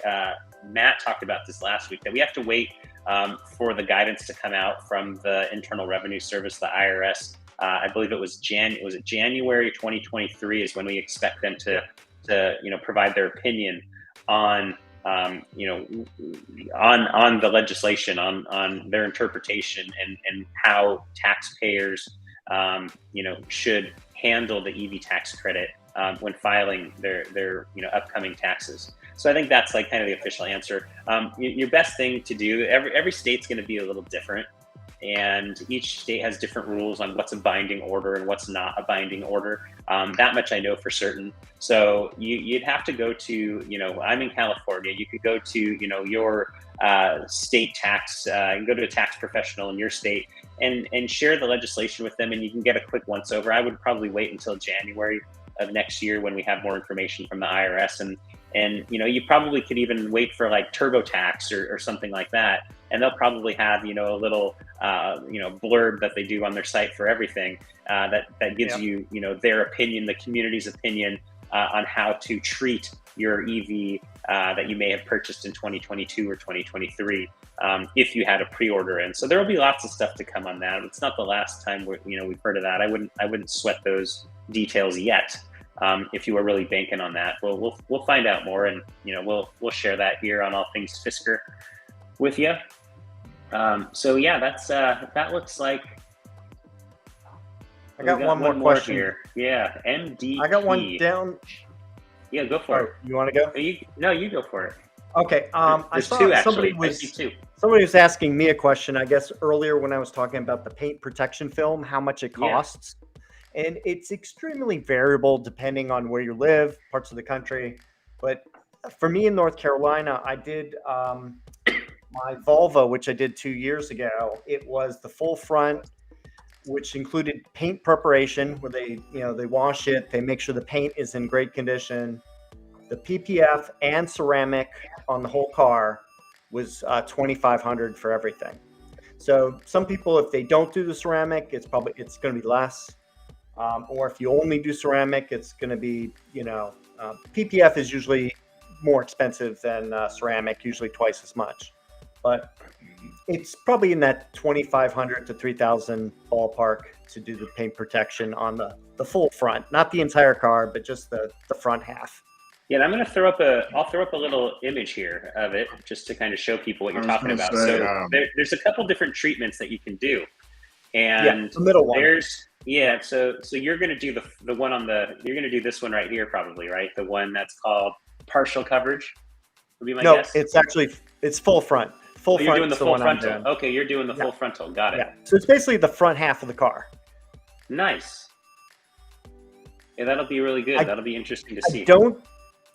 Matt talked about this last week, that we have to wait for the guidance to come out from the Internal Revenue Service, the IRS. I believe it was January 2023 is when we expect them to provide their opinion on on the legislation, on their interpretation, and how taxpayers should handle the EV tax credit when filing their upcoming taxes. So I think that's like kind of the official answer. Your best thing to do, every state's going to be a little different. and each state has different rules on what's a binding order and what's not a binding order. That much I know for certain. So you'd have to go to, I'm in California. You could go to, your state tax, you can go to a tax professional in your state and share the legislation with them, and you can get a quick once over. I would probably wait until January of next year when we have more information from the IRS, and you probably could even wait for like TurboTax or something like that, and they'll probably have a little blurb that they do on their site for everything that gives you their opinion, the community's opinion on how to treat your EV that you may have purchased in 2022 or 2023 if you had a pre-order in. So there will be lots of stuff to come on that. It's not the last time we've heard of that. I wouldn't sweat those details yet. If you were really banking on that, we'll find out more, and we'll share that here on All Things Fisker with you. So yeah, that looks like. I got one more question here. Yeah, MDP. I got one down. Yeah, go for it. You want to go? You go for it. Okay. I saw two, actually. Somebody was asking me a question, I guess, earlier when I was talking about the paint protection film, how much it costs. Yeah. And it's extremely variable depending on where you live, parts of the country. But for me in North Carolina, I did my Volvo, which I did 2 years ago. It was the full front, which included paint preparation, where they wash it, they make sure the paint is in great condition. The PPF and ceramic on the whole car was $2,500 for everything. So some people, if they don't do the ceramic, it's going to be less. Or if you only do ceramic, it's going to be, PPF is usually more expensive than ceramic, usually twice as much. But it's probably in that $2,500 to $3,000 ballpark to do the paint protection on the full front, not the entire car, but just the front half. Yeah, and I'm going to throw up a little image here of it just to kind of show people what you're talking about. There's a couple different treatments that you can do, and the middle one. So you're going to do the one you're going to do this one right here, probably, right? The one that's called partial coverage would be my guess. No, it's full front. You're doing the full frontal. Okay, you're doing the full frontal. Got it. Yeah. So it's basically the front half of the car. Nice. Yeah, that'll be really good. That'll be interesting to see.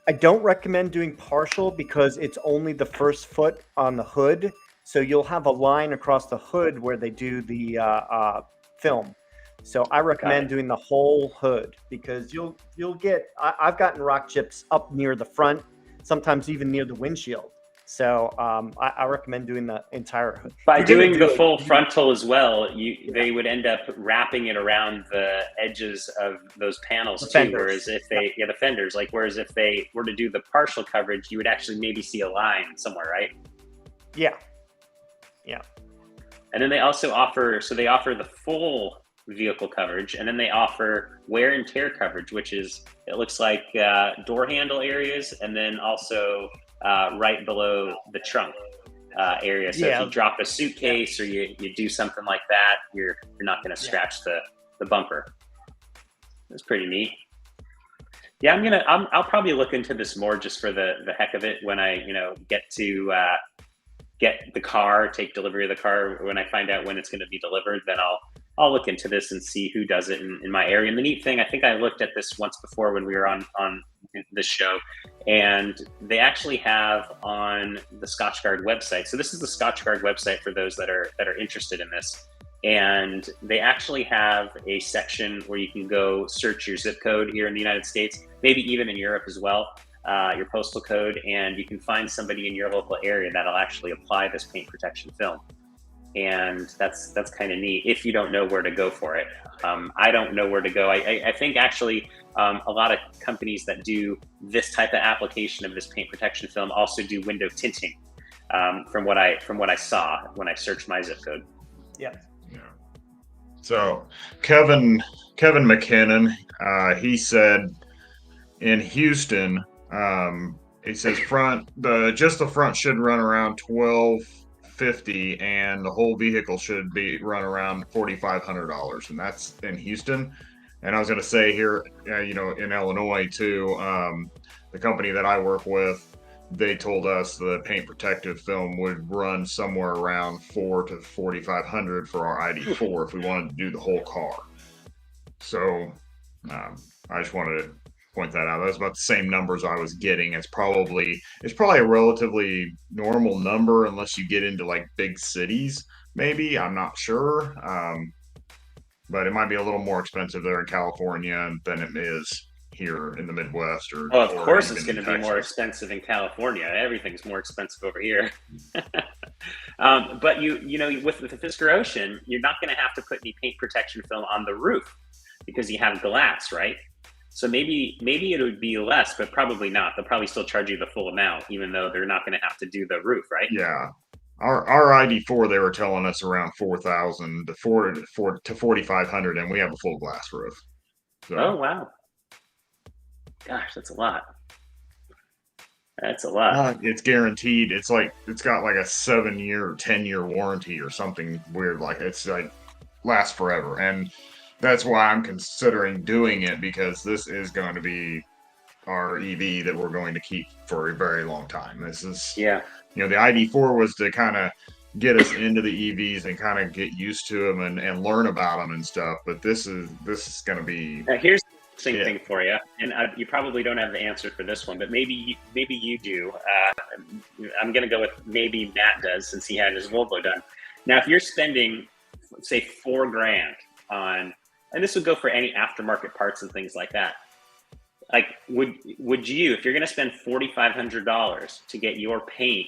I don't recommend doing partial because it's only the first foot on the hood. So you'll have a line across the hood where they do the film. So I recommend doing the whole hood because you'll get. I've gotten rock chips up near the front, sometimes even near the windshield. So I recommend doing the entire hood. By doing the full frontal as well, they would end up wrapping it around the edges of those panels too. Whereas if the fenders, whereas if they were to do the partial coverage, you would actually maybe see a line somewhere, right? Yeah. And then they also offer the full vehicle coverage, and then they offer wear and tear coverage, which is, it looks like door handle areas, and then also right below the trunk area. So if you drop a suitcase or you do something like that, you're not going to scratch the bumper. That's pretty neat. Yeah, I'll probably look into this more just for the heck of it when I get to get the car, take delivery of the car. When I find out when it's going to be delivered, then I'll look into this and see who does it in my area. And the neat thing, I think I looked at this once before when we were on this show, and they actually have on the Scotchgard website. So this is the Scotchgard website for those that are interested in this. And they actually have a section where you can go search your zip code here in the United States, maybe even in Europe as well, your postal code, and you can find somebody in your local area that'll actually apply this paint protection film. And that's kind of neat if you don't know where to go for it. I don't know where to go. I think actually a lot of companies that do this type of application of this paint protection film also do window tinting, from what I saw when I searched my zip code. Yeah. So Kevin McKinnon, he said in Houston, he says just the front should run around $1,250, and the whole vehicle should be run around $4,500, and that's in Houston. And I was going to say here, in Illinois too, the company that I work with, they told us the paint protective film would run somewhere around $400 to $4,500 for our ID4 if we wanted to do the whole car. So I just wanted to point that out. That's about the same numbers I was getting. It's probably a relatively normal number unless you get into like big cities. Maybe, I'm not sure. But it might be a little more expensive there in California than it is here in the Midwest. Oh, of course it's going to be more expensive in California. Everything's more expensive over here. But you know, with the Fisker Ocean, you're not going to have to put any paint protection film on the roof because you have glass, right? So maybe it would be less, but probably not. They'll probably still charge you the full amount, even though they're not going to have to do the roof, right? Yeah. Our ID4, they were telling us around 4,000 to 4,500, and we have a full glass roof. So. Oh wow! Gosh, that's a lot. That's a lot. It's guaranteed. It's got like a 7-year or 10-year warranty or something weird. Like it's like lasts forever, and that's why I'm considering doing it, because this is going to be our EV that we're going to keep for a very long time. This is You know, the ID4 was to kind of get us into the EVs and kind of get used to them and learn about them and stuff. But this is going to be. Now here's the interesting thing for you, and you probably don't have the answer for this one, but maybe you do. I'm going to go with maybe Matt does, since he had his Volvo done. Now, if you're spending, say, $4,000 on, and this would go for any aftermarket parts and things like that. Like, would you, if you're going to spend $4,500 to get your paint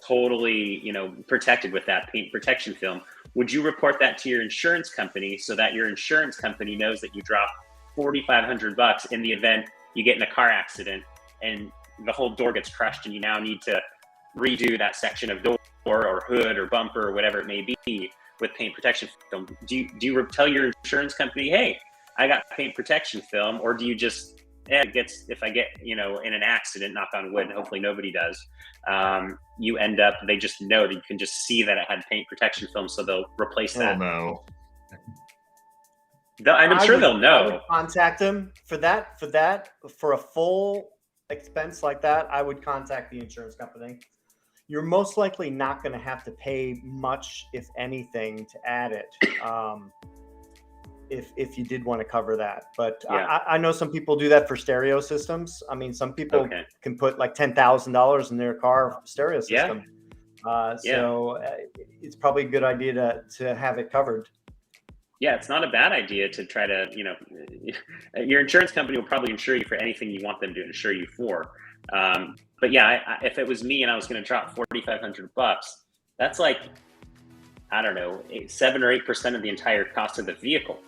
totally, you know, protected with that paint protection film, would you report that to your insurance company so that your insurance company knows that you dropped $4,500 in the event you get in a car accident and the whole door gets crushed and you now need to redo that section of door or hood or bumper or whatever it may be with paint protection film? Do you tell your insurance company, hey, I got paint protection film, or do you just, if I get, you know, in an accident, knock on wood, hopefully nobody does, you end up, they just know that you can just see that it had paint protection film, so they'll replace that. Oh no. I'm sure they'll know. I would contact them for that, for a full expense like that. I would contact the insurance company. You're most likely not going to have to pay much, if anything, to add it. If you did want to cover that. But I know some people do that for stereo systems. I mean, some people can put like $10,000 in their car stereo system. So it's probably a good idea to have it covered. Yeah, it's not a bad idea to try to, you know, your insurance company will probably insure you for anything you want them to insure you for. But yeah, if it was me and I was going to drop $4,500, that's like, I don't know, 7 or 8% of the entire cost of the vehicle.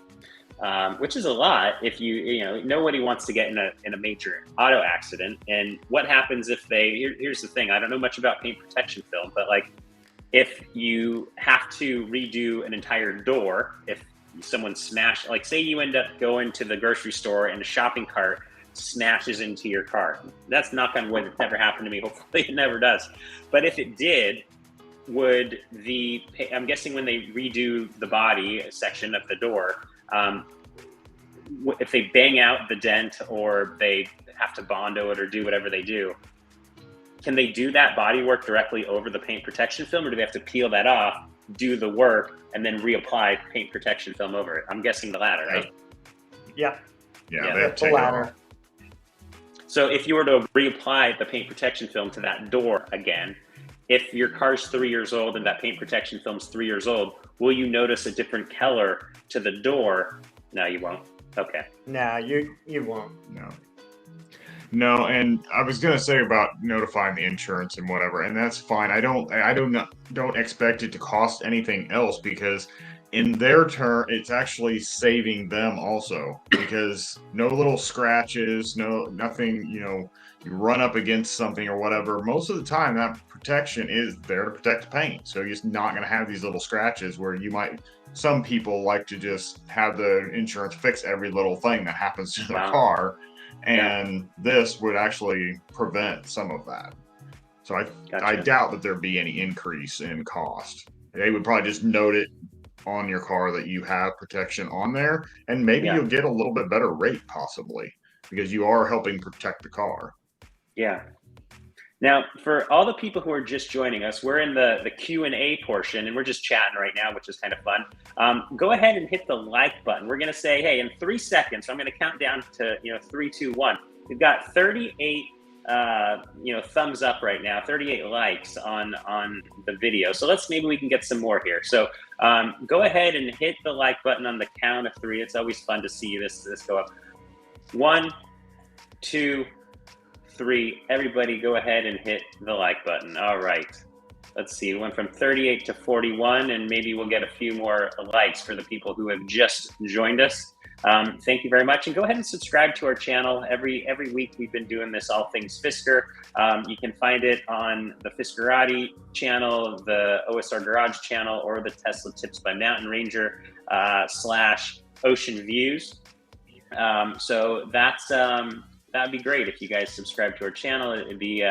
Which is a lot if you know, nobody wants to get in a major auto accident. And what happens if here's the thing, I don't know much about paint protection film, but like if you have to redo an entire door, if someone smashed, like say you end up going to the grocery store and a shopping cart smashes into your car. That's knock on wood, it's never happened to me. Hopefully it never does. But if it did, would I'm guessing when they redo the body section of the door, if they bang out the dent or they have to Bondo it or do whatever they do, can they do that body work directly over the paint protection film, or do they have to peel that off, do the work, and then reapply paint protection film over it? I'm guessing the latter, right? Yeah, that's the latter. So if you were to reapply the paint protection film to that door again, if your car's 3 years old and that paint protection film's 3 years old, will you notice a different color to the door? No, you won't. Okay. No, you won't. No, and I was gonna say about notifying the insurance and whatever, and that's fine. I don't expect it to cost anything else, because in their turn, it's actually saving them also, because no little scratches, nothing, you know, you run up against something or whatever. Most of the time, that protection is there to protect the paint. So you're just not going to have these little scratches where some people like to just have the insurance fix every little thing that happens to their car. And this would actually prevent some of that. So I doubt that there'd be any increase in cost. They would probably just note it on your car that you have protection on there, and maybe you'll get a little bit better rate possibly, because you are helping protect the car. Yeah. Now, for all the people who are just joining us, we're in the Q&A portion, and we're just chatting right now, which is kind of fun. Go ahead and hit the like button. We're going to say, hey, in 3 seconds, so I'm going to count down to 3, 2, 1. We've got 38 thumbs up right now, 38 likes on the video. So maybe we can get some more here. So go ahead and hit the like button on the count of 3. It's always fun to see this go up. 1, 2, 3. Everybody go ahead and hit the like button. All right. Let's see. We went from 38 to 41, and maybe we'll get a few more likes for the people who have just joined us. Thank you very much. And go ahead and subscribe to our channel. Every week we've been doing this All Things Fisker. You can find it on the Fiskerati channel, the OSR Garage channel, or the Tesla Tips by Mountain Ranger / Ocean Views. So that'd be great if you guys subscribe to our channel. It'd be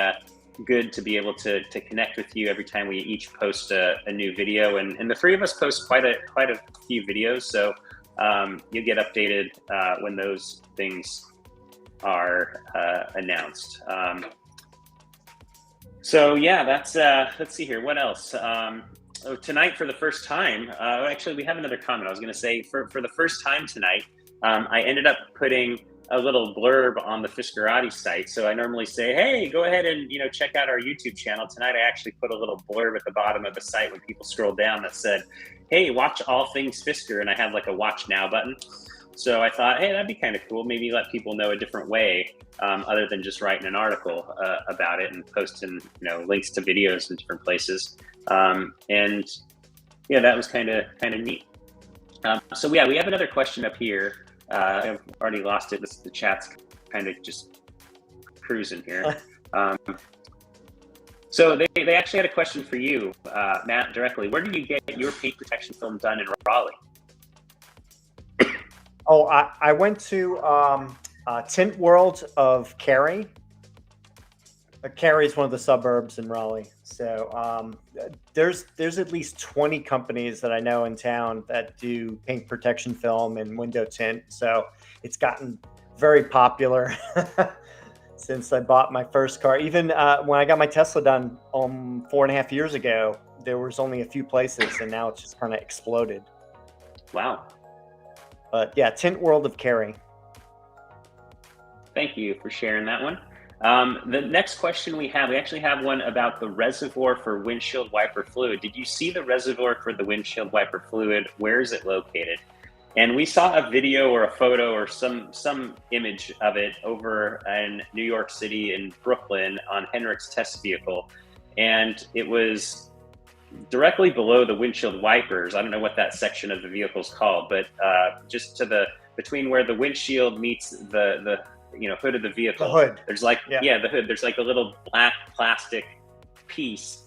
good to be able to connect with you every time we each post a new video. And the 3 of us post quite a few videos, so you'll get updated when those things are announced. So yeah, that's let's see here. What else? Tonight, for the first time, actually, we have another comment. I was going to say, for the first time tonight, I ended up putting a little blurb on the Fiskerati site. So I normally say, hey, go ahead and check out our YouTube channel. Tonight I actually put a little blurb at the bottom of the site when people scroll down that said, hey, watch All Things Fisker, and I have like a watch now button. So I thought, hey, that'd be kind of cool. Maybe let people know a different way, other than just writing an article about it and posting links to videos in different places. And yeah, that was kind of neat. So yeah, we have another question up here. I've already lost it. The chat's kind of just cruising here. So they actually had a question for you, Matt, directly. Where did you get your paint protection film done in Raleigh? Oh, I went to Tint World of Cary. Cary is one of the suburbs in Raleigh. So there's at least 20 companies that I know in town that do paint protection film and window tint. So it's gotten very popular since I bought my first car. Even when I got my Tesla done 4.5 years ago, there was only a few places, and now it's just kind of exploded. Wow. But yeah, Tint World of Cary. Thank you for sharing that one. The next question we actually have one about the reservoir for windshield wiper fluid. Did you see the reservoir for the windshield wiper fluid? Where is it located? And we saw a video or a photo or some image of it over in New York City and Brooklyn on Henrik's test vehicle. And it was directly below the windshield wipers. I don't know what that section of the vehicle is called, but just between where the windshield meets the hood of the vehicle. The hood. There's the hood. There's like a little black plastic piece.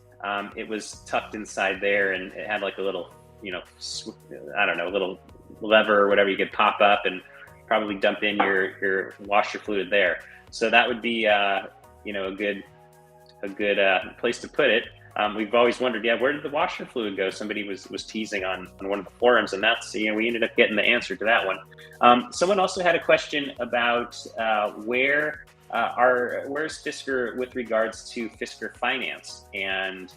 It was tucked inside there, and it had like a little, little lever or whatever you could pop up and probably dump in your washer fluid there. So that would be, a good place to put it. We've always wondered, where did the washer fluid go? Somebody was teasing on one of the forums, and that's, we ended up getting the answer to that one. Someone also had a question about where's Fisker with regards to Fisker Finance and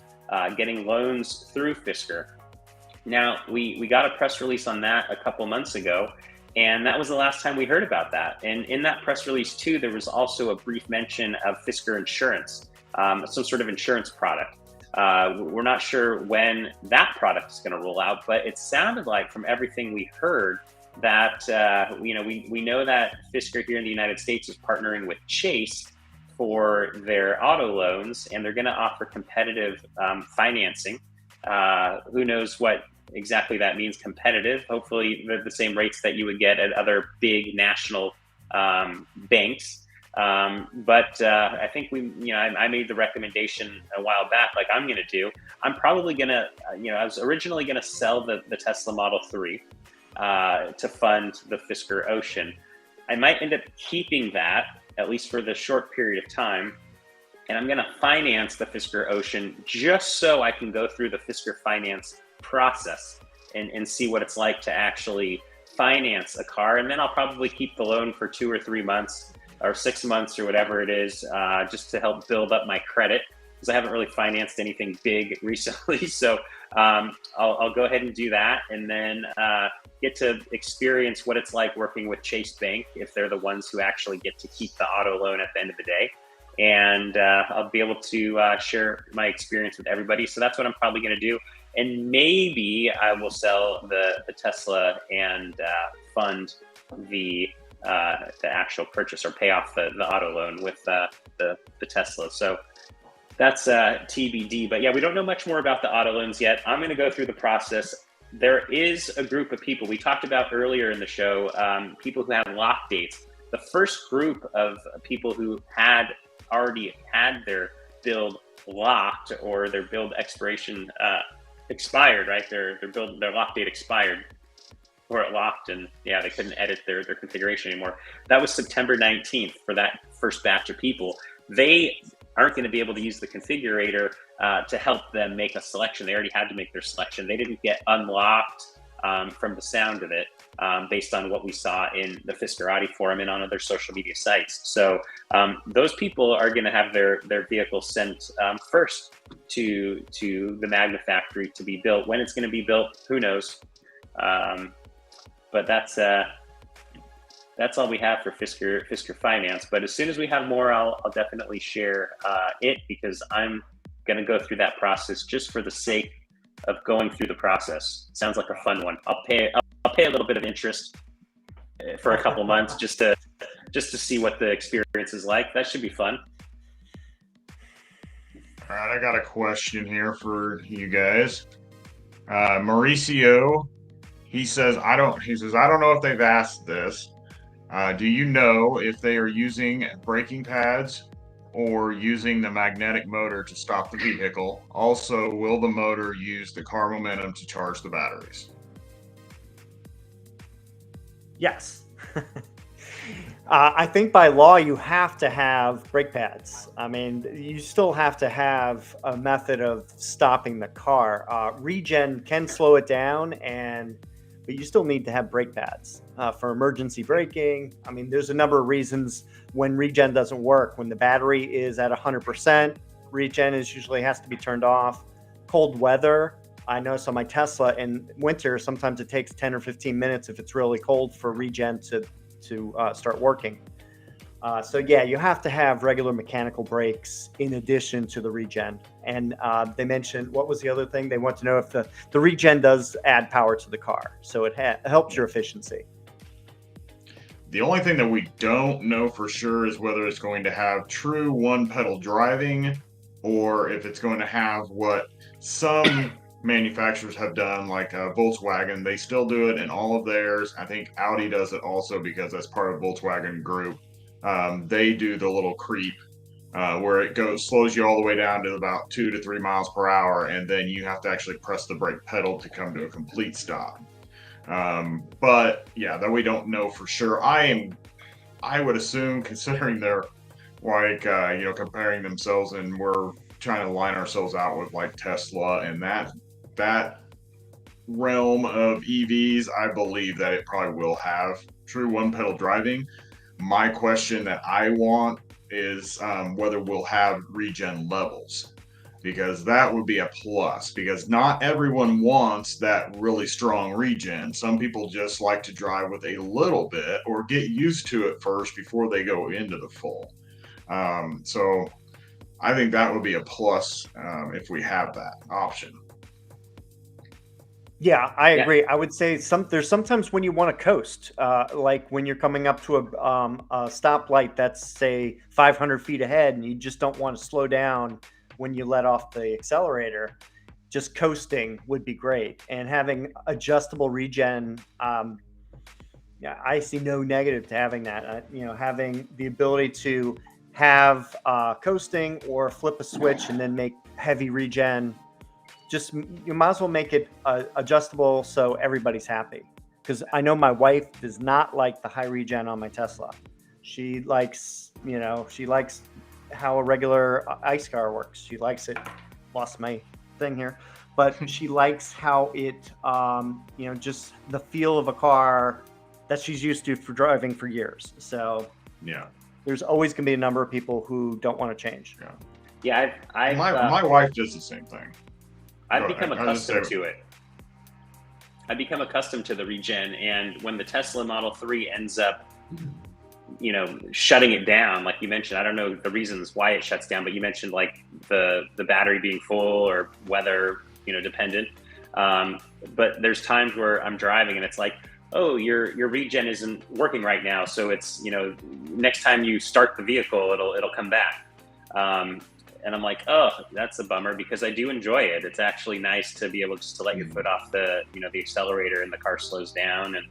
getting loans through Fisker. Now, we got a press release on that a couple months ago, and that was the last time we heard about that. And in that press release too, there was also a brief mention of Fisker Insurance, some sort of insurance product. We're not sure when that product is going to roll out, but it sounded like from everything we heard that, we know that Fisker here in the United States is partnering with Chase for their auto loans, and they're going to offer competitive financing. Who knows what exactly that means, competitive? Hopefully they're the same rates that you would get at other big national banks. But I think I made the recommendation a while back, like I'm going to do. I'm probably going to, I was originally going to sell the Tesla Model 3 to fund the Fisker Ocean. I might end up keeping that, at least for the short period of time. And I'm going to finance the Fisker Ocean just so I can go through the Fisker finance process and see what it's like to actually finance a car. And then I'll probably keep the loan for 2 or 3 months or 6 months or whatever it is, just to help build up my credit, because I haven't really financed anything big recently. So I'll go ahead and do that, and then get to experience what it's like working with Chase Bank, if they're the ones who actually get to keep the auto loan at the end of the day. And I'll be able to share my experience with everybody. So that's what I'm probably going to do. And maybe I will sell the Tesla and fund the actual purchase, or pay off the auto loan with the Tesla. So that's TBD. But yeah, we don't know much more about the auto loans yet. I'm going to go through the process. There is a group of people we talked about earlier in the show, people who have lock dates. The first group of people who had already had their build locked, or their build expiration expired, right? Their lock date expired, or it locked, and yeah, they couldn't edit their configuration anymore. That was September 19th for that first batch of people. They aren't going to be able to use the configurator to help them make a selection. They already had to make their selection. They didn't get unlocked from the sound of it, based on what we saw in the Fisker Audi forum and on other social media sites. So those people are going to have their vehicle sent first to the Magna factory to be built. When it's going to be built, who knows? But that's all we have for Fisker Finance. But as soon as we have more, I'll definitely share it, because I'm going to go through that process just for the sake of going through the process. Sounds like a fun one. I'll pay a little bit of interest for a couple months just to see what the experience is like. That should be fun. All right, I got a question here for you guys. Mauricio, he says, I don't know if they've asked this. Do you know if they are using braking pads or using the magnetic motor to stop the vehicle? Also, will the motor use the car momentum to charge the batteries? Yes. I think by law you have to have brake pads. I mean, you still have to have a method of stopping the car. Regen can slow it down, but you still need to have brake pads for emergency braking. I mean, there's a number of reasons when regen doesn't work. When the battery is at 100%, regen usually has to be turned off. Cold weather, I notice on my Tesla in winter, sometimes it takes 10 or 15 minutes if it's really cold for regen to start working. So yeah, you have to have regular mechanical brakes in addition to the regen. And they mentioned, what was the other thing? They want to know if the regen does add power to the car. So it helps your efficiency. The only thing that we don't know for sure is whether it's going to have true one-pedal driving, or if it's going to have what some manufacturers have done, like Volkswagen. They still do it in all of theirs. I think Audi does it also, because that's part of Volkswagen Group. They do the little creep where it slows you all the way down to about 2 to 3 miles per hour, and then you have to actually press the brake pedal to come to a complete stop. But yeah, that we don't know for sure. I would assume, considering they're like comparing themselves, and we're trying to line ourselves out with like Tesla and that realm of EVs, I believe that it probably will have true one-pedal driving. My question that I want is whether we'll have regen levels, because that would be a plus, because not everyone wants that really strong regen. Some people just like to drive with a little bit, or get used to it first before they go into the full. So I think that would be a plus if we have that option. Yeah, I agree. Yeah. I would say there's sometimes when you want to coast, like when you're coming up to a stoplight that's, say, 500 feet ahead, and you just don't want to slow down when you let off the accelerator. Just coasting would be great. And having adjustable regen, I see no negative to having that. Having the ability to have coasting, or flip a switch and then make heavy regen. You might as well make it adjustable so everybody's happy. Because I know my wife does not like the high regen on my Tesla. She likes how a regular ICE car works. She likes it. Lost my thing here, but she likes how it, just the feel of a car that she's used to for driving for years. So yeah. there's always going to be a number of people who don't want to change. Yeah, my wife does the same thing. I've become accustomed to it. I've become accustomed to the regen, and when the Tesla Model 3 ends up, shutting it down, like you mentioned, I don't know the reasons why it shuts down, but you mentioned like the battery being full or weather, dependent. But there's times where I'm driving and it's like, oh, your regen isn't working right now. So it's, next time you start the vehicle, it'll come back. And I'm like, oh, that's a bummer, because I do enjoy it. It's actually nice to be able just to let your foot off the accelerator and the car slows down. And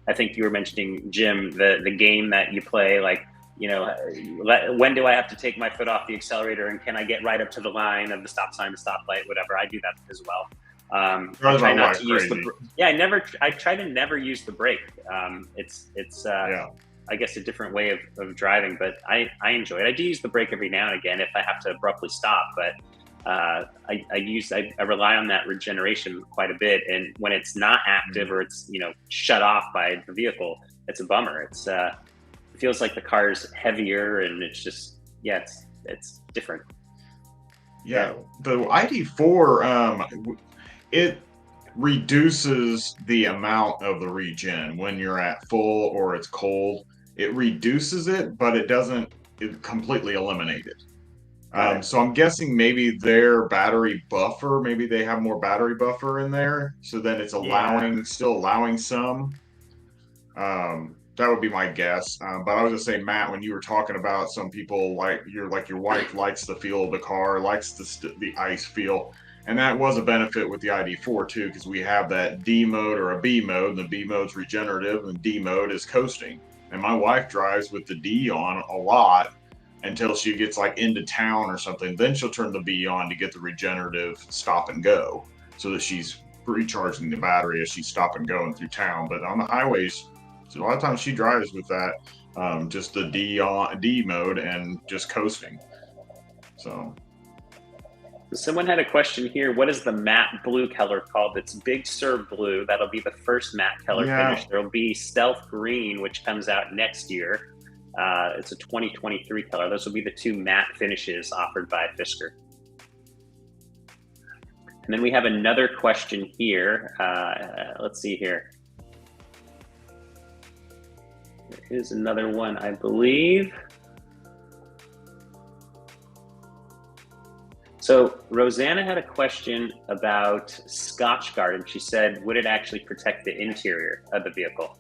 I think you were mentioning, Jim, the game that you play, like, when do I have to take my foot off the accelerator, and can I get right up to the line of the stop sign, the stoplight, whatever. I do that as well. I try not to use I try to never use the brake. It's I guess a different way of driving, but I enjoy it. I do use the brake every now and again if I have to abruptly stop, but I rely on that regeneration quite a bit. And when it's not active or it's shut off by the vehicle, it's a bummer. It feels like the car's heavier, and it's just it's different. Yeah, the ID4 it reduces the amount of the regen when you're at full or it's cold. It reduces it, but it doesn't completely eliminate it. So I'm guessing maybe their battery buffer, maybe they have more battery buffer in there, so then it's still allowing some. That would be my guess. But I was just saying, Matt, when you were talking about some people your wife likes the feel of the car, likes the ice feel. And that was a benefit with the ID4 too, because we have that D mode or a B mode. The B mode's regenerative and D mode is coasting. And my wife drives with the D on a lot until she gets like into town or something. Then she'll turn the B on to get the regenerative stop and go, so that she's recharging the battery as she's stop and going through town. But on the highways, so a lot of times she drives with that, just the D mode and just coasting. So. Someone had a question here. What is the matte blue color called? It's Big Sur Blue. That'll be the first matte color finish. There'll be Stealth Green, which comes out next year. It's a 2023 color. Those will be the two matte finishes offered by Fisker. And then we have another question here. Let's see here. Here's another one, I believe. So Rosanna had a question about Scotchgard, and she said, would it actually protect the interior of the vehicle?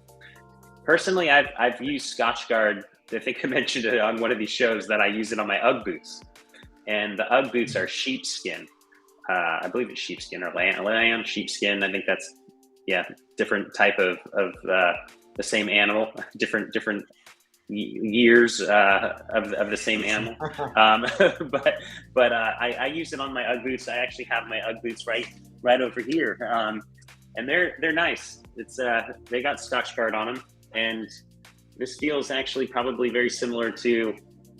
Personally, I've used Scotchgard. I think I mentioned it on one of these shows that I use it on my UGG boots. And the UGG boots are sheepskin. I believe it's sheepskin or lamb sheepskin. I think that's, different type of the same animal, different years of the same animal. But I use it on my UGG boots. I actually have my UGG boots right over here, and they're nice. It's they got Scotchgard on them, and this feels actually probably very similar to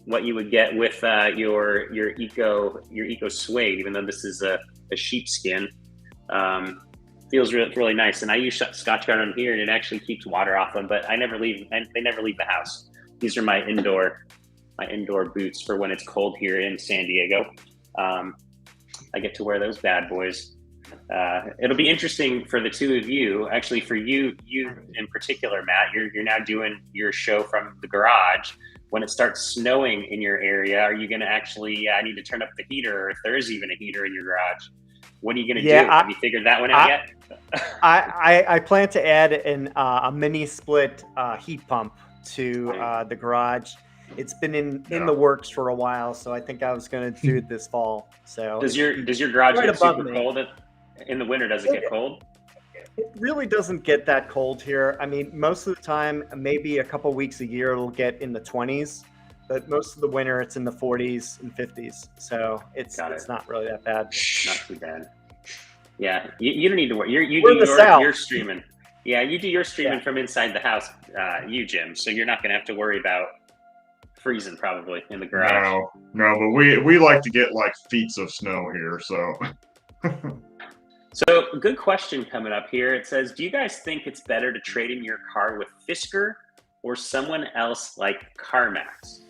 what you would get with your Eco suede, even though this is a sheepskin. Feels really nice, and I use Scotchgard on here, and it actually keeps water off them. But they never leave the house. These are my indoor boots for when it's cold here in San Diego. I get to wear those bad boys. It'll be interesting for the two of you, actually for you in particular, Matt. You're now doing your show from the garage. When it starts snowing in your area, are you going to actually need to turn up the heater, or if there is even a heater in your garage? What are you going to do? Have you figured that one out yet? I plan to add a mini split heat pump to the garage. It's been in the works for a while, so I think I was going to do it this fall. So does your garage get super cold in the winter? Does it get cold? It really doesn't get that cold here. I mean, most of the time, maybe a couple weeks a year, it'll get in the 20s, but most of the winter it's in the 40s and 50s. So it's not really that bad. Not too bad. Yeah, you don't need to worry. You do your streaming. Yeah, you do your streaming from inside the house, Jim. So you're not going to have to worry about freezing probably in the garage. No, but we like to get like feet of snow here, so. So good question coming up here. It says, do you guys think it's better to trade in your car with Fisker or someone else like CarMax?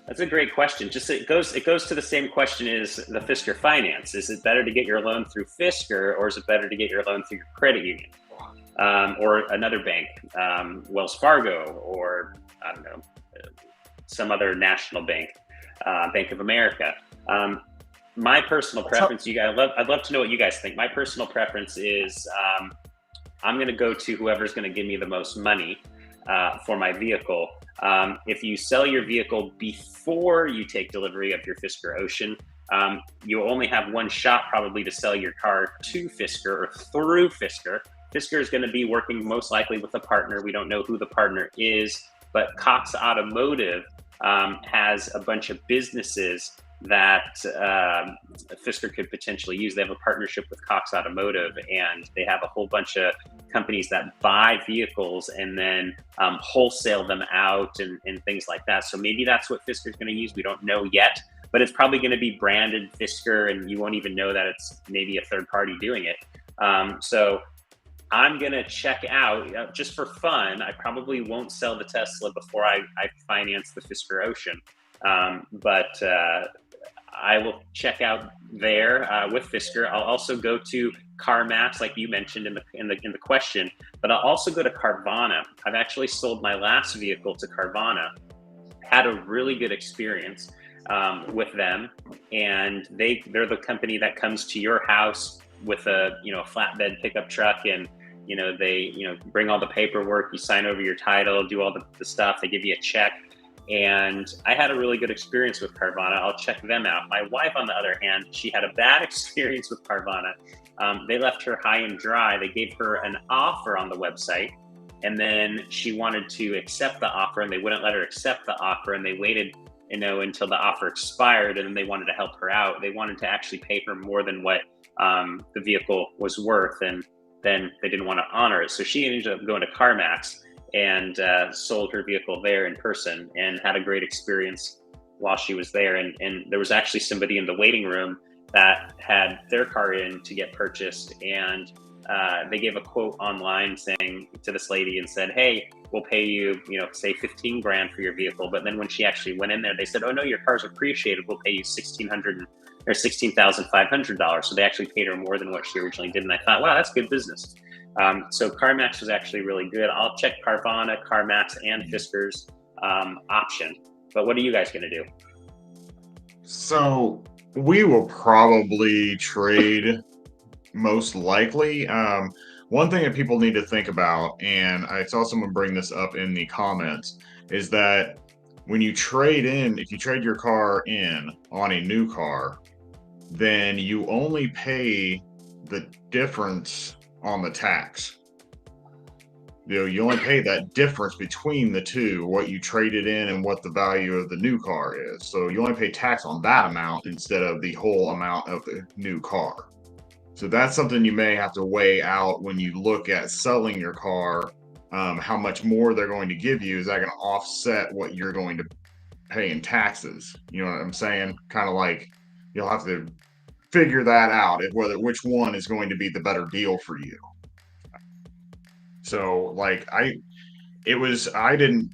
That's a great question. Just it goes to the same question as the Fisker Finance. Is it better to get your loan through Fisker, or is it better to get your loan through your credit union, or another bank, Wells Fargo, or I don't know, some other national bank, Bank of America? My personal preference, you guys, I'd love to know what you guys think. My personal preference is I'm going to go to whoever's going to give me the most money for my vehicle. If you sell your vehicle before you take delivery of your Fisker Ocean, you only have one shot probably to sell your car to Fisker or through Fisker. Fisker is going to be working most likely with a partner. We don't know who the partner is, but Cox Automotive has a bunch of businesses that Fisker could potentially use. They have a partnership with Cox Automotive, and they have a whole bunch of companies that buy vehicles and then wholesale them out and things like that. So maybe that's what Fisker is going to use. We don't know yet, but it's probably going to be branded Fisker, and you won't even know that it's maybe a third party doing it. So I'm going to check out, just for fun, I probably won't sell the Tesla before I finance the Fisker Ocean. But I will check out there with Fisker. I'll also go to CarMax, like you mentioned in the question, but I'll also go to Carvana. I've actually sold my last vehicle to Carvana, had a really good experience with them, and they're the company that comes to your house with a flatbed pickup truck, and they bring all the paperwork, you sign over your title, do all the stuff, they give you a check. And I had a really good experience with Carvana. I'll check them out. My wife, on the other hand, she had a bad experience with Carvana. They left her high and dry. They gave her an offer on the website, and then she wanted to accept the offer, and they wouldn't let her accept the offer, and they waited until the offer expired, and then they wanted to help her out. They wanted to actually pay her more than what the vehicle was worth, and then they didn't want to honor it. So she ended up going to CarMax and sold her vehicle there in person, and had a great experience while she was there. And there was actually somebody in the waiting room that had their car in to get purchased, and they gave a quote online saying to this lady and said, "Hey, we'll pay you, say $15,000 for your vehicle." But then when she actually went in there, they said, "Oh no, your car's appreciated. We'll pay you $16,500. So they actually paid her more than what she originally did. And I thought, wow, that's good business. So CarMax was actually really good. I'll check Carvana, CarMax, and Fisker's option. But what are you guys going to do? So we will probably trade, most likely. One thing that people need to think about, and I saw someone bring this up in the comments, is that when you trade in, if you trade your car in on a new car, then you only pay the difference on the tax. You only pay that difference between the two, what you traded in and what the value of the new car is. So you only pay tax on that amount instead of the whole amount of the new car. So that's something you may have to weigh out when you look at selling your car. How much more they're going to give you, is that going to offset what you're going to pay in taxes? You know what I'm saying? Kind of like you'll have to figure that out, which one is going to be the better deal for you. So like I didn't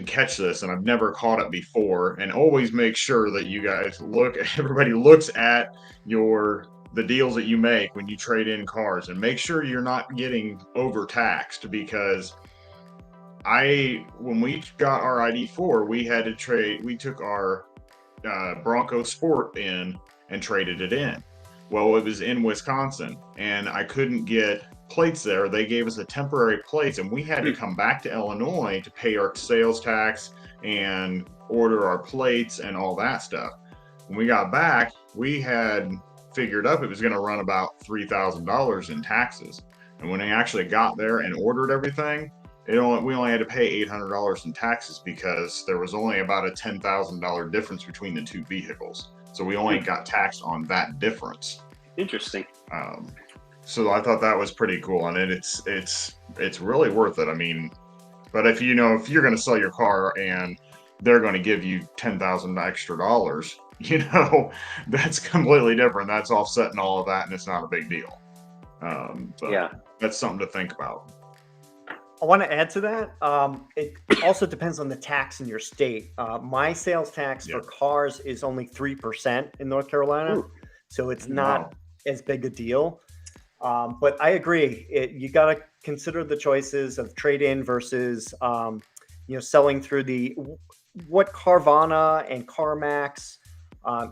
catch this, and I've never caught it before. And always make sure that you guys everybody looks at the deals that you make when you trade in cars, and make sure you're not getting overtaxed, because when we got our ID4, we had to trade. We took our Bronco Sport in and traded it in. Well, it was in Wisconsin, and I couldn't get plates there. They gave us a temporary plates, and we had to come back to Illinois to pay our sales tax and order our plates and all that stuff. When we got back, we had figured up it was going to run about $3,000 in taxes. And when I actually got there and ordered everything, we only had to pay $800 in taxes, because there was only about a $10,000 difference between the two vehicles. So we only got taxed on that difference. Interesting. So I thought that was pretty cool, and it's really worth it. I mean, but if you're going to sell your car and they're going to give you $10,000 extra dollars, that's completely different. That's offsetting all of that, and it's not a big deal. But yeah, that's something to think about. I want to add to that. It also depends on the tax in your state. My sales tax for cars is only 3% in North Carolina, so it's not as big a deal. But I agree. You got to consider the choices of trade-in versus, selling through what Carvana and CarMax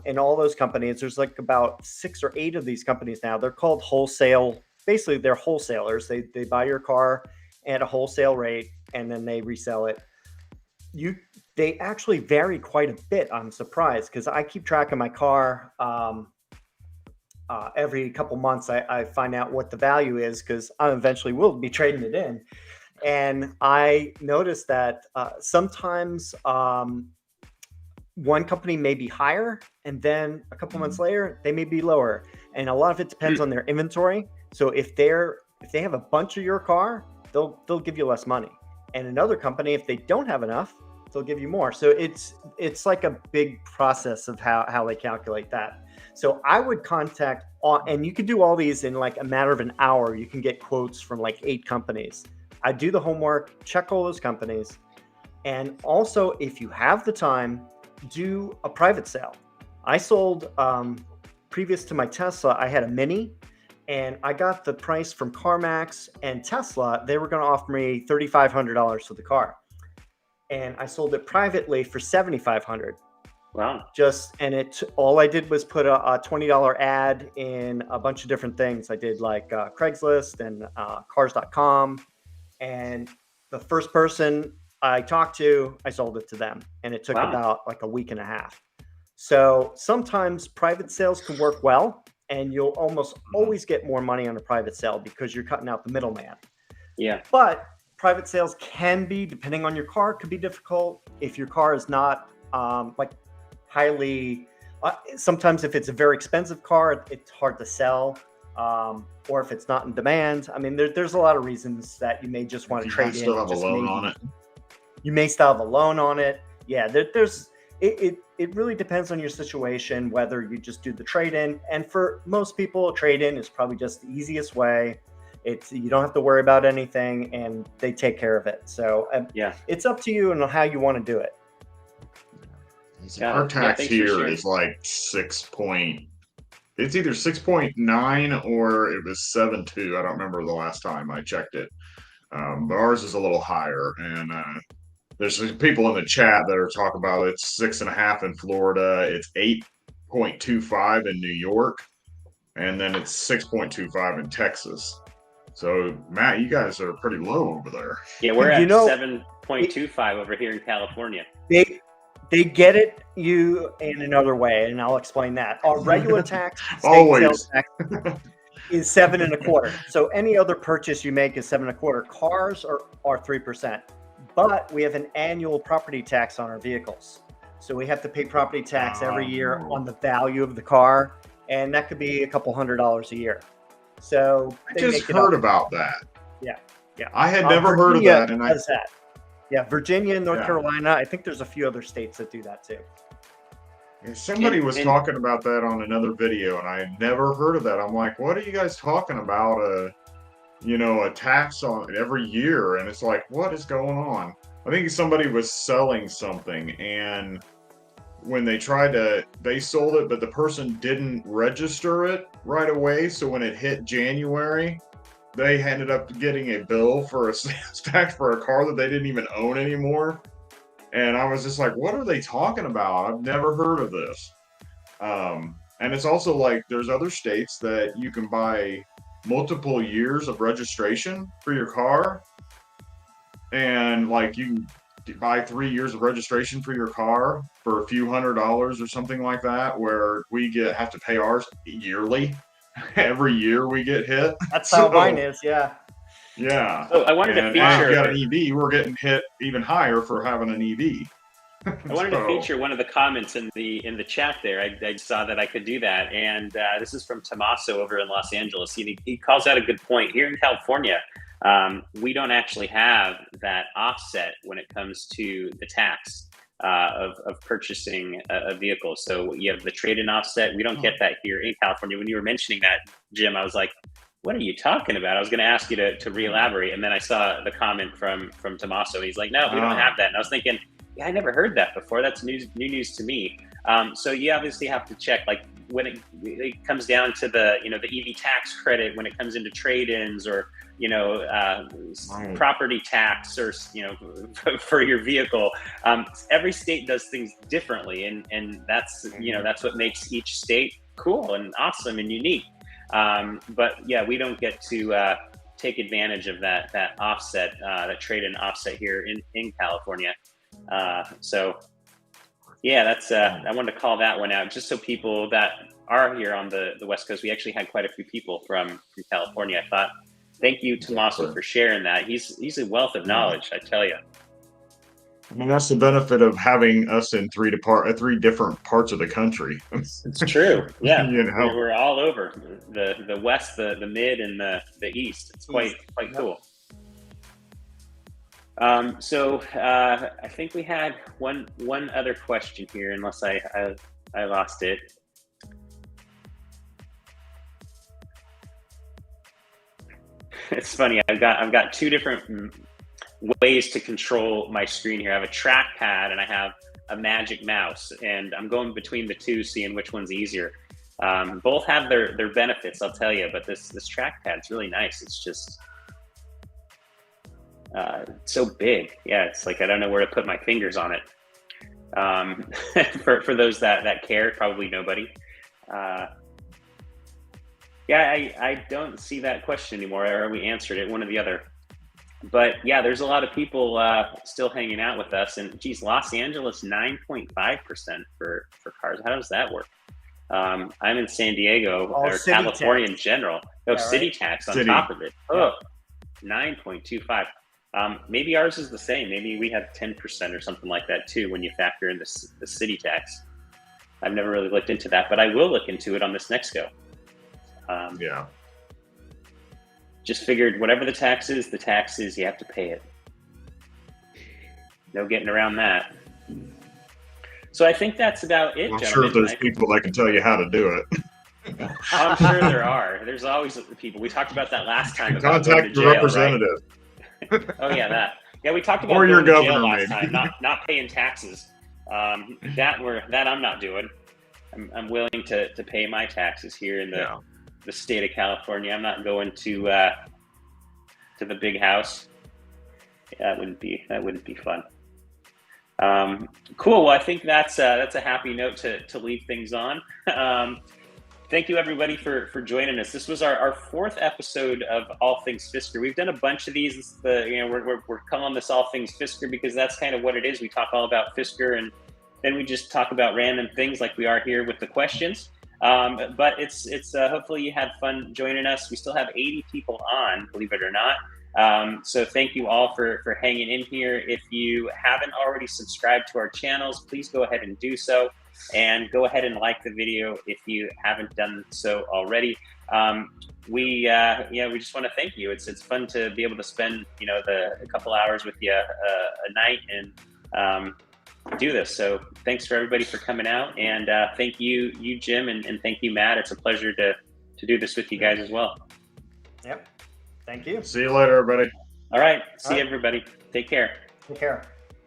and all those companies. There's like about 6 or 8 of these companies now. They're called wholesale. Basically, they're wholesalers. They buy your car at a wholesale rate and then they resell it. They actually vary quite a bit. I'm surprised because I keep track of my car. Every couple months, I find out what the value is because I eventually will be trading it in. And I noticed that sometimes one company may be higher, and then a couple months later, they may be lower. And a lot of it depends on their inventory. So if they have a bunch of your car, they'll give you less money. And another company, if they don't have enough, they'll give you more. So it's like a big process of how they calculate that. So I would contact, and you could do all these in like a matter of an hour. You can get quotes from like 8 companies. I do the homework, check all those companies. And also, if you have the time, do a private sale. I sold, previous to my Tesla, I had a Mini, and I got the price from CarMax and Tesla. They were going to offer me $3,500 for the car. And I sold it privately for $7,500. Wow. All I did was put a $20 ad in a bunch of different things. I did like Craigslist and cars.com. And the first person I talked to, I sold it to them. And it took about like a week and a half. So sometimes private sales can work well, and you'll almost always get more money on a private sale because you're cutting out the middleman. Yeah. But private sales can be, depending on your car, could be difficult if your car is not highly. Sometimes if it's a very expensive car, it's hard to sell, or if it's not in demand. I mean, there's a lot of reasons that you may just want to trade in. You still have a loan on it. You may still have a loan on it. Yeah, it really depends on your situation, whether you just do the trade-in. And for most people, a trade-in is probably just the easiest way. You don't have to worry about anything, and they take care of it. So it's up to you and how you want to do it. Our tax here is like it's either 6.9 or it was 7.2. I don't remember the last time I checked it. But ours is a little higher, and there's people in the chat that are talking about it's 6.5 in Florida, it's 8.25 in New York, and then it's 6.25 in Texas. So Matt, you guys are pretty low over there. Yeah, we're at 7.25 over here in California. They get it you in another way, and I'll explain that. Our regular tax, sales tax is 7.25. So any other purchase you make is 7.25. Cars are 3%. But we have an annual property tax on our vehicles. So we have to pay property tax every year on the value of the car. And that could be a couple $100 a year. So I just heard about that. Yeah. I had never heard of that. And does that. Yeah, Virginia and North Carolina. I think there's a few other states that do that too. Somebody was talking about that on another video, and I had never heard of that. I'm like, what are you guys talking about? A tax on every year, and it's like, what is going on? I think somebody was selling something, and when they sold it, but the person didn't register it right away. So when it hit January, they ended up getting a bill for a sales tax for a car that they didn't even own anymore. And I was just like, what are they talking about? I've never heard of this. And it's also like, there's other states that you can buy multiple years of registration for your car. And like you can buy 3 years of registration for your car for a few $100s or something like that, where we have to pay ours yearly. Every year we get hit. That's how mine is, yeah. Yeah. So I wanted to feature. If you got an EV, we're getting hit even higher for having an EV. I wanted to feature one of the comments in the chat there. I saw that I could do that, and this is from Tommaso over in Los Angeles. He calls out a good point. Here in California, we don't actually have that offset when it comes to the tax of purchasing a vehicle. So you have the trade-in offset. We don't get that here in California. When you were mentioning that, Jim, I was like, what are you talking about? I was going to ask you to re-elaborate. And then I saw the comment from Tommaso. He's like, no, we don't have that. And I was thinking, yeah, I never heard that before. That's new news to me. So you obviously have to check, like when it comes down to the, the EV tax credit, when it comes into trade-ins or, property tax or, for your vehicle. Every state does things differently. And that's, that's what makes each state cool and awesome and unique. But yeah, we don't get to take advantage of that offset, that trade-in offset here in California. So yeah, that's I wanted to call that one out just so people that are here on the West Coast. We actually had quite a few people from California. I thought, thank you, Tommaso, for sharing that. He's a wealth of knowledge, I tell you. I mean, that's the benefit of having us in three different parts of the country. It's true. Yeah, we're all over the West, the Mid, and the East. It's quite cool. So I think we had one other question here, unless I lost it. It's funny. I've got two different ways to control my screen here. I have a trackpad and I have a magic mouse, and I'm going between the two, seeing which one's easier. Both have their benefits, I'll tell you, but this trackpad's really nice. It's just so big. Yeah, it's like I don't know where to put my fingers on it. For those that care, probably nobody. Yeah, I don't see that question anymore, or we answered it, one or the other. But yeah, there's a lot of people still hanging out with us. And geez, Los Angeles, 9.5% for cars. How does that work? I'm in San Diego, or California in general. Oh, city tax on top of it. Oh, 9.25. Maybe ours is the same. Maybe we have 10% or something like that too when you factor in the city tax. I've never really looked into that, but I will look into it on this next go. Yeah. Just figured whatever the tax is, you have to pay it. No getting around that. So I think that's about it, I'm gentlemen. sure there's people that can tell you how to do it. I'm sure there are. There's always people. We talked about that last time. Contact your representative. Right? Oh yeah, that. Yeah, we talked about or your going to governor jail last time, not paying taxes. That I'm not doing. I'm willing to pay my taxes here in the state of California. I'm not going to the big house. Yeah, that wouldn't be fun. Cool. Well, I think that's a happy note to leave things on. Thank you everybody for joining us. This was our fourth episode of All Things Fisker. We've done a bunch of these. We're calling this All Things Fisker because that's kind of what it is. We talk all about Fisker, and then we just talk about random things like we are here with the questions. But it's hopefully you had fun joining us. We still have 80 people on, believe it or not. So thank you all for hanging in here. If you haven't already subscribed to our channels, please go ahead and do so, and go ahead and like the video if you haven't done so already. We just want to thank you. It's fun to be able to spend a couple hours with you a night and do this. So thanks for everybody for coming out, and thank you Jim, and thank you Matt. It's a pleasure to do this with you guys as well. Yep. Thank you. See you later, everybody. All right. See you, everybody. Take care. Take care.